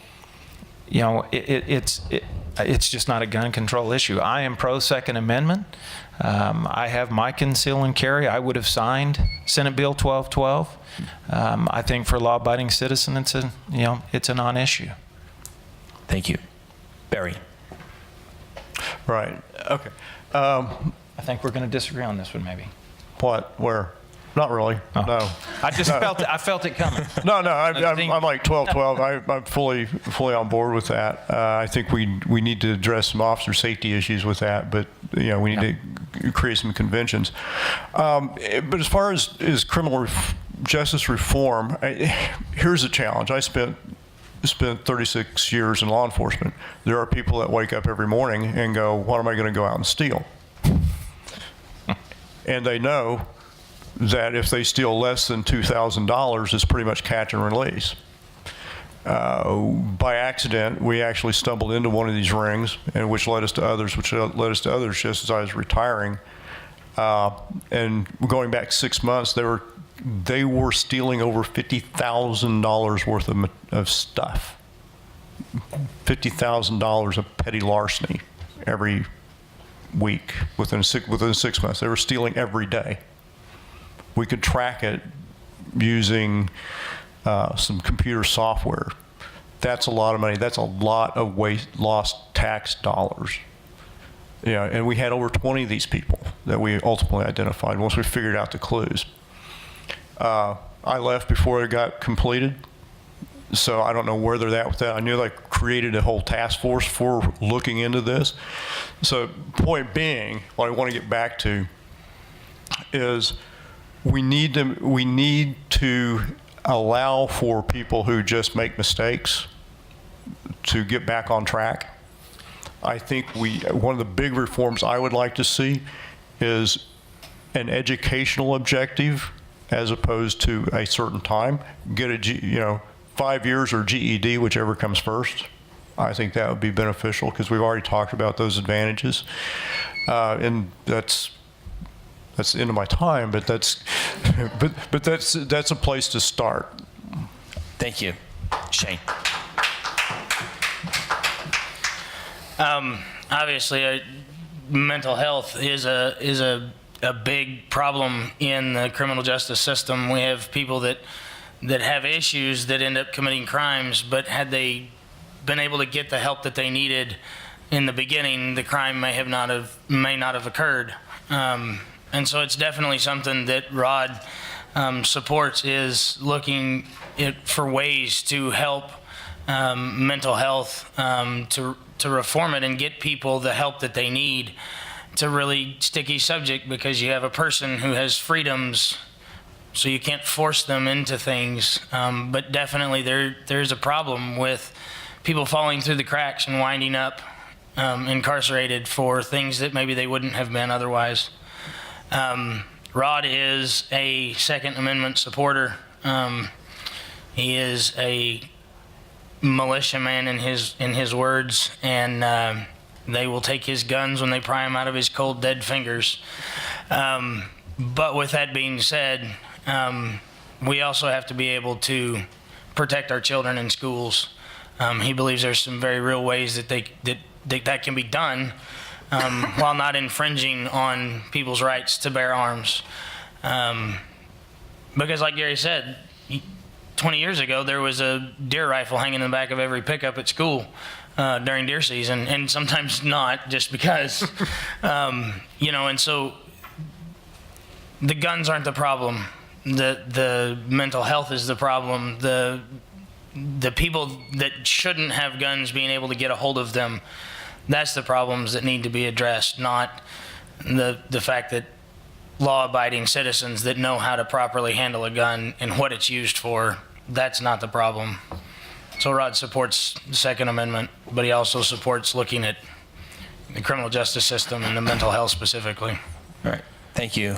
it's just not a gun control issue. I am pro Second Amendment. I have my conceal and carry. I would have signed Senate Bill 1212. I think for law-abiding citizen, it's a non-issue. Thank you. Barry. Right. Okay. I think we're going to disagree on this one, maybe. What? Where? Not really. Oh. No. I just felt it coming. No. I'm like 12. I'm fully on board with that. I think we need to address some officer safety issues with that, but we need to create some conventions. But as far as criminal justice reform, here's a challenge. I spent 36 years in law enforcement. There are people that wake up every morning and go, "What am I going to go out and steal?" And they know that if they steal less than $2,000, it's pretty much catch and release. By accident, we actually stumbled into one of these rings, and which led us to others just as I was retiring. And going back 6 months, they were stealing over $50,000 worth of stuff. $50,000 of petty larceny every week within 6 months. They were stealing every day. We could track it using some computer software. That's a lot of money. That's a lot of lost tax dollars. Yeah, and we had over 20 of these people that we ultimately identified once we figured out the clues. I left before it got completed, so I don't know where they're at with that. I knew they created a whole task force for looking into this. So point being, what I want to get back to is we need to allow for people who just make mistakes to get back on track. I think one of the big reforms I would like to see is an educational objective as opposed to a certain time. Get a 5 years or GED, whichever comes first. I think that would be beneficial because we've already talked about those advantages. And that's the end of my time, but that's a place to start. Thank you. Shane. Obviously, mental health is a big problem in the criminal justice system. We have people that have issues that end up committing crimes, but had they been able to get the help that they needed in the beginning, the crime may not have occurred. And so it's definitely something that Rod supports, is looking for ways to help mental health, to reform it and get people the help that they need. It's a really sticky subject because you have a person who has freedoms, so you can't force them into things. But definitely there's a problem with people falling through the cracks and winding up incarcerated for things that maybe they wouldn't have been otherwise. Rod is a Second Amendment supporter. He is a militiaman in his words, and they will take his guns when they pry him out of his cold, dead fingers. But with that being said, we also have to be able to protect our children in schools. He believes there's some very real ways that can be done while not infringing on people's rights to bear arms. Because like Garry said, 20 years ago, there was a deer rifle hanging in the back of every pickup at school during deer season, and sometimes not, just because, and so the guns aren't the problem. The mental health is the problem. The people that shouldn't have guns being able to get a hold of them, that's the problems that need to be addressed, not the fact that law-abiding citizens that know how to properly handle a gun and what it's used for, that's not the problem. So Rod supports the Second Amendment, but he also supports looking at the criminal justice system and the mental health specifically. All right. Thank you.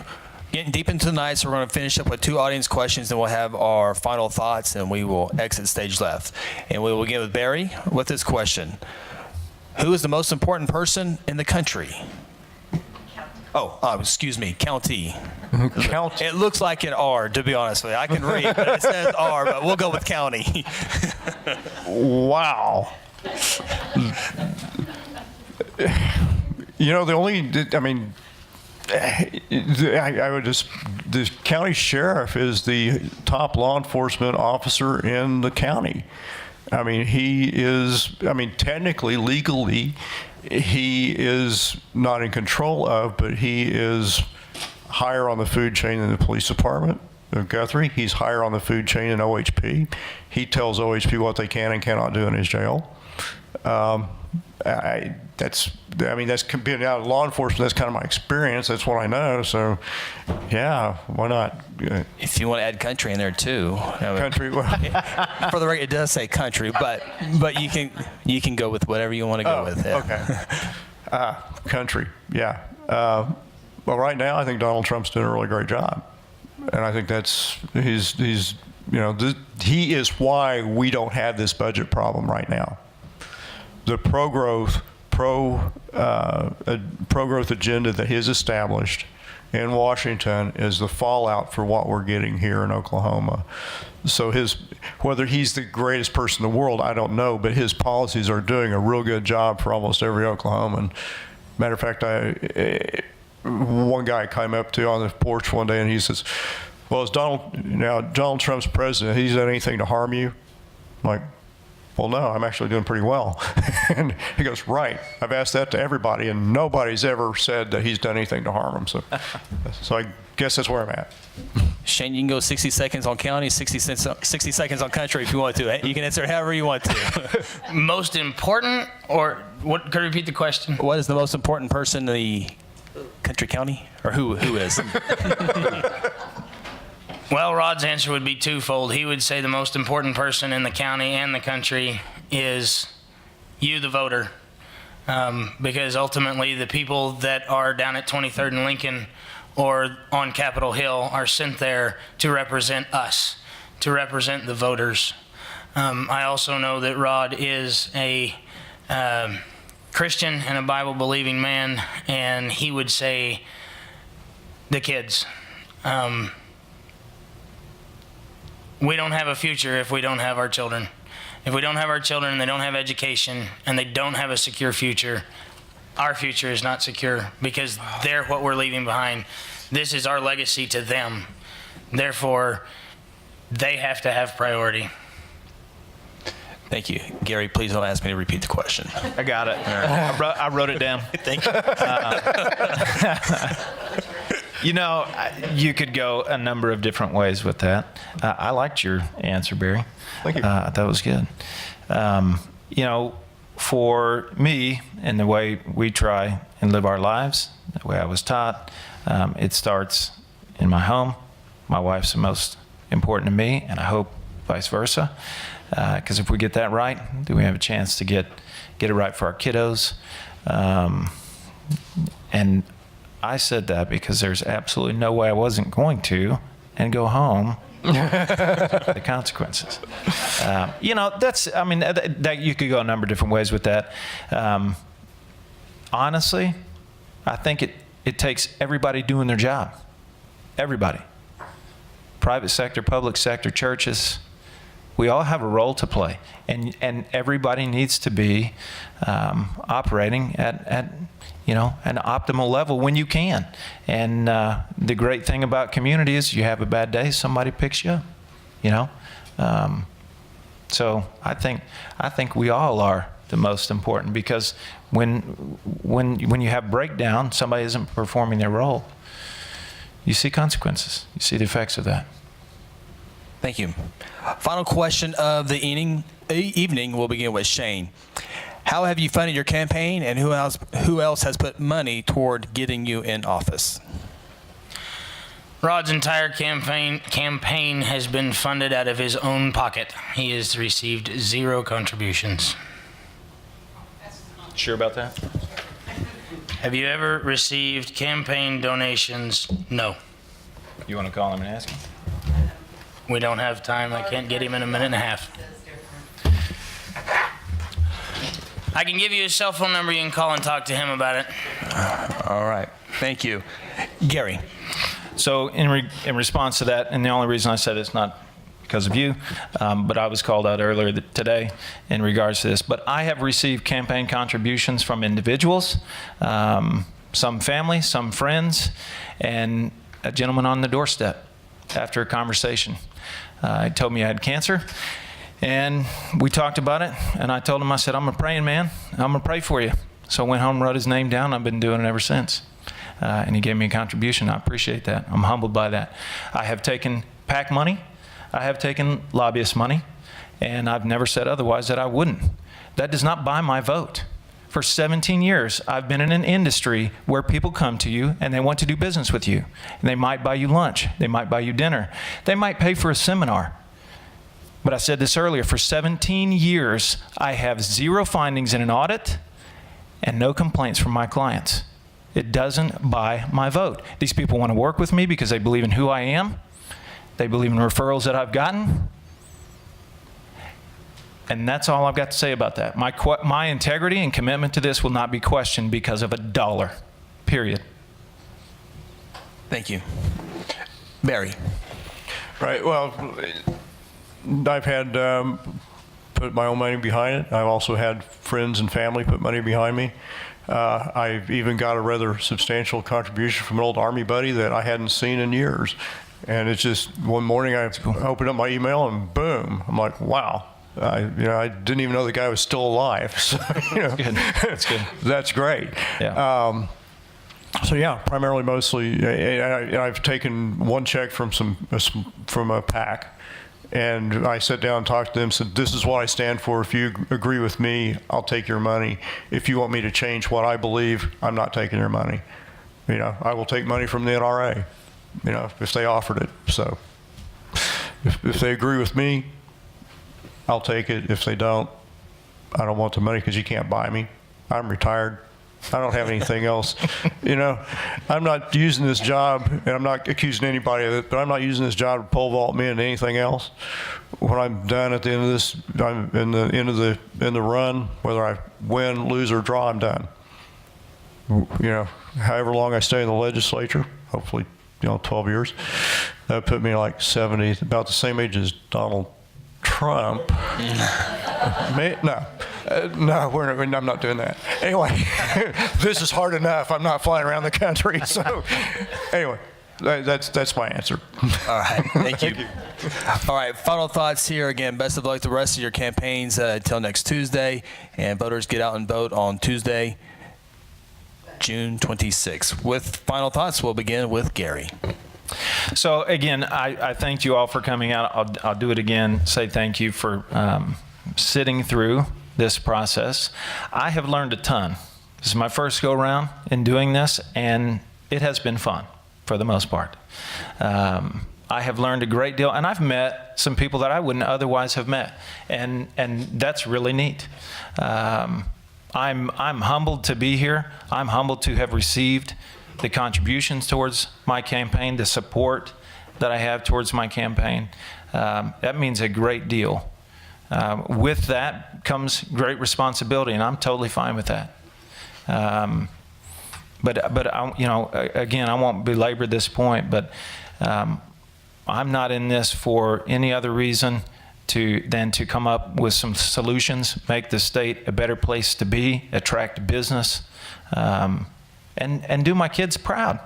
Getting deep into the night, so we're going to finish up with 2 audience questions, and we'll have our final thoughts, and we will exit stage left. And we will begin with Barry with this question. Who is the most important person in the country? Excuse me, county. County. It looks like an R, to be honest with you. I can read, but it says R, but we'll go with county. Wow. The county sheriff is the top law enforcement officer in the county. Technically, legally, he is not in control of, but he is higher on the food chain than the police department of Guthrie. He's higher on the food chain than OHP. He tells OHP what they can and cannot do in his jail. That's being out of law enforcement. That's kind of my experience. That's what I know. So, yeah, why not? If you want to add country in there too. Country. For the record, it does say country, but you can go with whatever you want to go with. Yeah. Okay. Country. Yeah. Well, right now I think Donald Trump's doing a really great job, and I think he is why we don't have this budget problem right now. The pro-growth agenda that he's established in Washington is the fallout for what we're getting here in Oklahoma. So whether he's the greatest person in the world, I don't know, but his policies are doing a real good job for almost every Oklahoman. Matter of fact, one guy came up to on the porch one day and he says, well, is Donald Trump's president, he's done anything to harm you? I'm like, well, no, I'm actually doing pretty well. And he goes, right. I've asked that to everybody, and nobody's ever said that he's done anything to harm him. So I guess that's where I'm at. Shane, you can go 60 seconds on county, 60 seconds on country if you want to. You can answer however you want to. Most important, or what? Could you repeat the question? What is the most important person in the country county? Or who is? Well, Rod's answer would be twofold. He would say the most important person in the county and the country is you, the voter. Because ultimately the people that are down at 23rd and Lincoln or on Capitol Hill are sent there to represent us, to represent the voters. I also know that Rod is a Christian and a Bible-believing man, and he would say the kids. We don't have a future if we don't have our children. If we don't have our children and they don't have education and they don't have a secure future, our future is not secure because they're what we're leaving behind. This is our legacy to them. Therefore, they have to have priority. Thank you. Gary, please don't ask me to repeat the question. I got it. I wrote it down. Thank you. You know, you could go a number of different ways with that. I liked your answer, Barry. Thank you. I thought it was good. You know, for me and the way we try and live our lives, the way I was taught, it starts in my home. My wife's the most important to me, and I hope vice versa. Because if we get that right, then we have a chance to get it right for our kiddos. And I said that because there's absolutely no way I wasn't going to and go home the consequences. You know, I mean, that you could go a number of different ways with that. Honestly, I think it takes everybody doing their job. Everybody. Private sector, public sector, churches. We all have a role to play, and everybody needs to be operating at you know, an optimal level when you can. And the great thing about community is you have a bad day, somebody picks you up, you know. So I think we all are the most important, because when you have breakdown, somebody isn't performing their role, you see consequences. You see the effects of that. Thank you. Final question of the evening. We'll begin with Shane. How have you funded your campaign, and who else has put money toward getting you in office? Rod's entire campaign has been funded out of his own pocket. He has received 0 contributions. Sure about that? Have you ever received campaign donations? No. You want to call him and ask him? We don't have time. I can't get him in a minute and a half. I can give you his cell phone number. You can call and talk to him about it. All right. Thank you. Gary. So in response to that, and the only reason I said it's not because of you, but I was called out earlier today in regards to this, but I have received campaign contributions from individuals, some family, some friends, and a gentleman on the doorstep after a conversation. He told me I had cancer, and we talked about it, and I told him, I said, I'm a praying man. I'm going to pray for you. So I went home and wrote his name down. I've been doing it ever since. And he gave me a contribution. I appreciate that. I'm humbled by that. I have taken PAC money. I have taken lobbyist money. And I've never said otherwise that I wouldn't. That does not buy my vote. For 17 years, I've been in an industry where people come to you and they want to do business with you. And they might buy you lunch. They might buy you dinner. They might pay for a seminar. But I said this earlier, for 17 years, I have 0 findings in an audit and no complaints from my clients. It doesn't buy my vote. These people want to work with me because they believe in who I am. They believe in referrals that I've gotten. And that's all I've got to say about that. My integrity and commitment to this will not be questioned because of $1, period. Thank you. Barry. Right. Well, I've had put my own money behind it. I've also had friends and family put money behind me. I've even got a rather substantial contribution from an old Army buddy that I hadn't seen in years. And it's just one morning I opened up my email and boom, I'm like, wow. I didn't even know the guy was still alive. So, That's good. That's great. Yeah. So yeah, primarily, mostly, I've taken one check from a PAC, and I sat down and talked to them. Said, "This is what I stand for. If you agree with me, I'll take your money. If you want me to change what I believe, I'm not taking your money. I will take money from the NRA. If they offered it. So if they agree with me, I'll take it. If they don't, I don't want the money because you can't buy me. I'm retired. I don't have anything else. I'm not using this job, and I'm not accusing anybody of it, but I'm not using this job to pole vault me into anything else. When I'm done at the end of this, I'm in the run, whether I win, lose, or draw, I'm done. However long I stay in the legislature, hopefully, 12 years, that put me like 70, about the same age as Donald Trump. I'm not doing that. Anyway, this is hard enough. I'm not flying around the country. So, anyway, that's my answer. All right, thank you. All right, final thoughts here. Again, best of luck the rest of your campaigns until next Tuesday. And voters get out and vote on Tuesday, June 26th. With final thoughts, we'll begin with Garry. So again, I thank you all for coming out. I'll do it again, say thank you for sitting through this process. I have learned a ton. This is my first go around in doing this, and it has been fun for the most part. I have learned a great deal, and I've met some people that I wouldn't otherwise have met, and that's really neat. I'm humbled to be here. I'm humbled to have received the contributions towards my campaign, the support that I have towards my campaign. That means a great deal. With that comes great responsibility, and I'm totally fine with that. But again, I won't belabor this point, but I'm not in this for any other reason than to come up with some solutions, make the state a better place to be, attract business, and do my kids proud,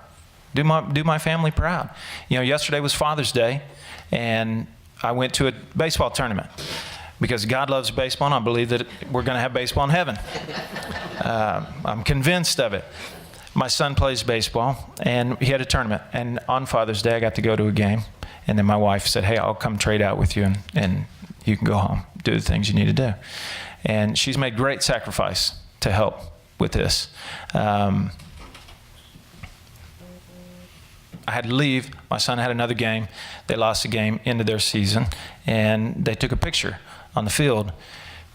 do my family proud. Yesterday was Father's Day, and I went to a baseball tournament because God loves baseball, and I believe that we're going to have baseball in heaven. I'm convinced of it. My son plays baseball, and he had a tournament, and on Father's Day I got to go to a game, and then my wife said, "Hey, I'll come trade out with you, and you can go home, do the things you need to do." And she's made great sacrifice to help with this. I had to leave. My son had another game. They lost the game, into their season, and they took a picture on the field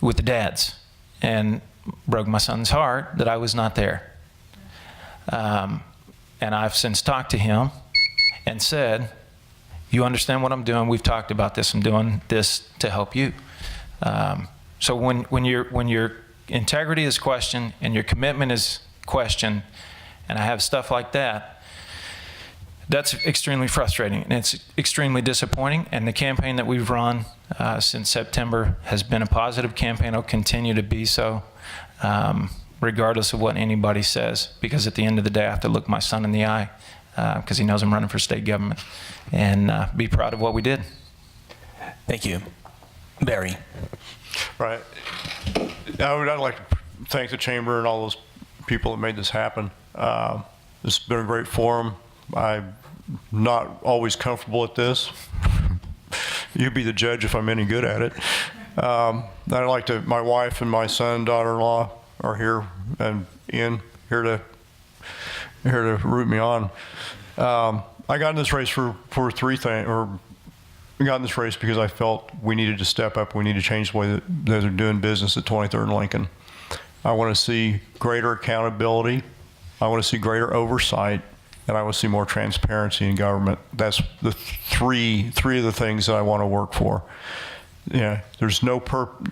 with the dads, and broke my son's heart that I was not there. And I've since talked to him and said, "You understand what I'm doing? We've talked about this. I'm doing this to help you." So when your integrity is questioned and your commitment is questioned, and I have stuff like that, that's extremely frustrating, and it's extremely disappointing. And the campaign that we've run since September has been a positive campaign. It'll continue to be so, regardless of what anybody says, because at the end of the day, I have to look my son in the eye, because he knows I'm running for state government, and be proud of what we did. Thank you. Barry. Right. I'd like to thank the chamber and all those people that made this happen. It's been a great forum. I'm not always comfortable at this. You be the judge if I'm any good at it. I'd like to, my wife and my son, daughter-in-law are here and here to root me on. I got in this race for three things, I got in this race because I felt we needed to step up. We need to change the way that they're doing business at 23rd and Lincoln. I want to see greater accountability. I want to see greater oversight. And I want to see more transparency in government. That's the three of the things that I want to work for. There's no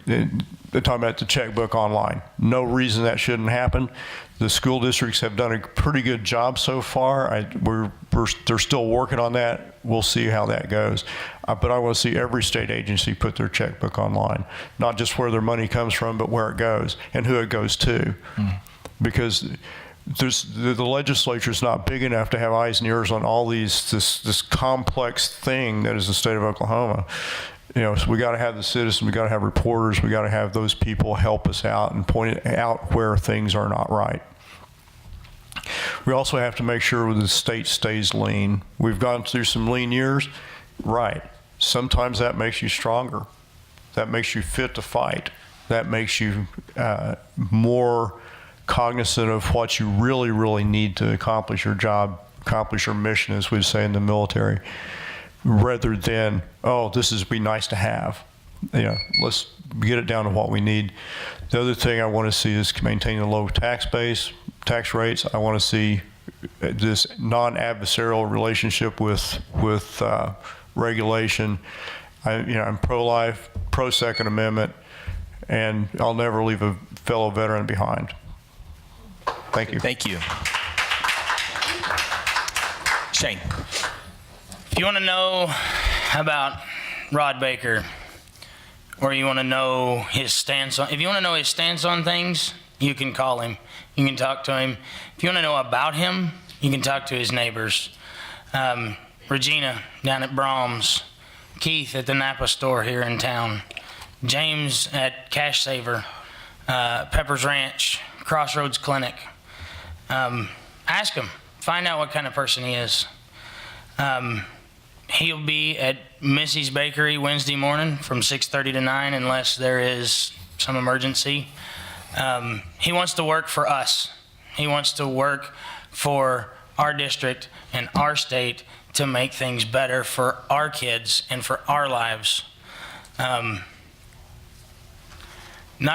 they're talking about the checkbook online. No reason that shouldn't happen. The school districts have done a pretty good job so far. They're still working on that. We'll see how that goes. But I want to see every state agency put their checkbook online, not just where their money comes from, but where it goes and who it goes to. Because the legislature is not big enough to have eyes and ears on all this complex thing that is the state of Oklahoma. So we got to have the citizens, we got to have reporters, we got to have those people help us out and point out where things are not right. We also have to make sure the state stays lean. We've gone through some lean years, right? Sometimes that makes you stronger. That makes you fit to fight. That makes you more cognizant of what you really, really need to accomplish your job, accomplish your mission, as we say in the military, rather than, oh, this would be nice to have. Let's get it down to what we need. The other thing I want to see is maintain a low tax base, tax rates. I want to see this non-adversarial relationship with regulation. I'm pro-life, pro-Second Amendment, and I'll never leave a fellow veteran behind. Thank you. Thank you. Shane. If you want to know about Rod Baker, or you want to know his stance on, if you want to know his stance on things, you can call him. You can talk to him. If you want to know about him, you can talk to his neighbors. Regina down at Brahms, Keith at the Napa store here in town, James at Cash Saver, Pepper's Ranch, Crossroads Clinic. Ask him. Find out what kind of person he is. He'll be at Missy's Bakery Wednesday morning from 6:30 to 9 unless there is some emergency. He wants to work for us. He wants to work for our district and our state to make things better for our kids and for our lives. Not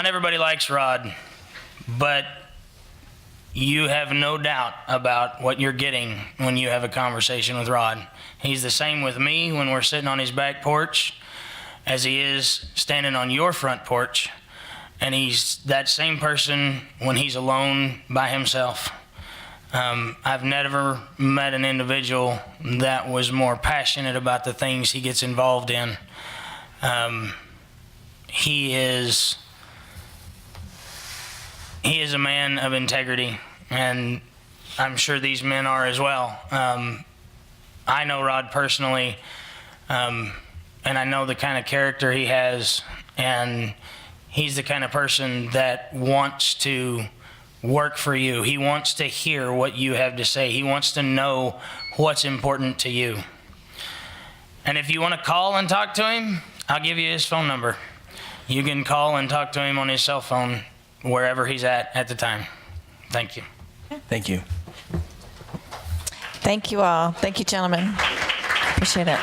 everybody likes Rod, but you have no doubt about what you're getting when you have a conversation with Rod. He's the same with me when we're sitting on his back porch as he is standing on your front porch. And he's that same person when he's alone by himself. I've never met an individual that was more passionate about the things he gets involved in. He is a man of integrity, and I'm sure these men are as well. I know Rod personally, and I know the kind of character he has, and he's the kind of person that wants to work for you. He wants to hear what you have to say. He wants to know what's important to you. And if you want to call and talk to him, I'll give you his phone number. You can call and talk to him on his cell phone wherever he's at the time. Thank you. Thank you. Thank you all. Thank you, gentlemen. Appreciate it.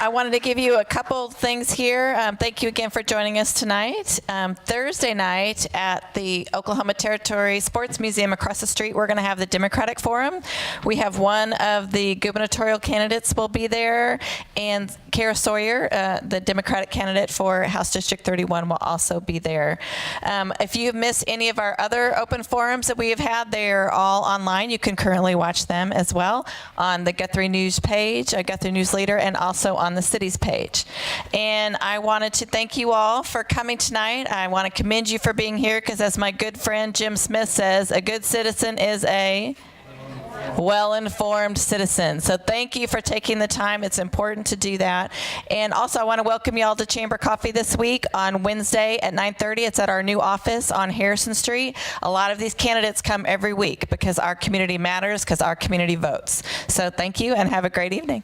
I wanted to give you a couple things here. Thank you again for joining us tonight. Thursday night at the Oklahoma Territory Sports Museum across the street, we're going to have the Democratic Forum. We have one of the gubernatorial candidates will be there, and Kara Sawyer, the Democratic candidate for House District 31, will also be there. If you've missed any of our other open forums that we have had, they're all online. You can currently watch them as well on the Guthrie News page, Guthrie News Leader, and also on the city's page. And I wanted to thank you all for coming tonight. I want to commend you for being here because, as my good friend Jim Smith says, a good citizen is a well-informed citizen. So thank you for taking the time. It's important to do that. And also I want to welcome you all to Chamber Coffee this week on Wednesday at 9:30. It's at our new office on Harrison Street. A lot of these candidates come every week because our community matters, because our community votes. So thank you and have a great evening.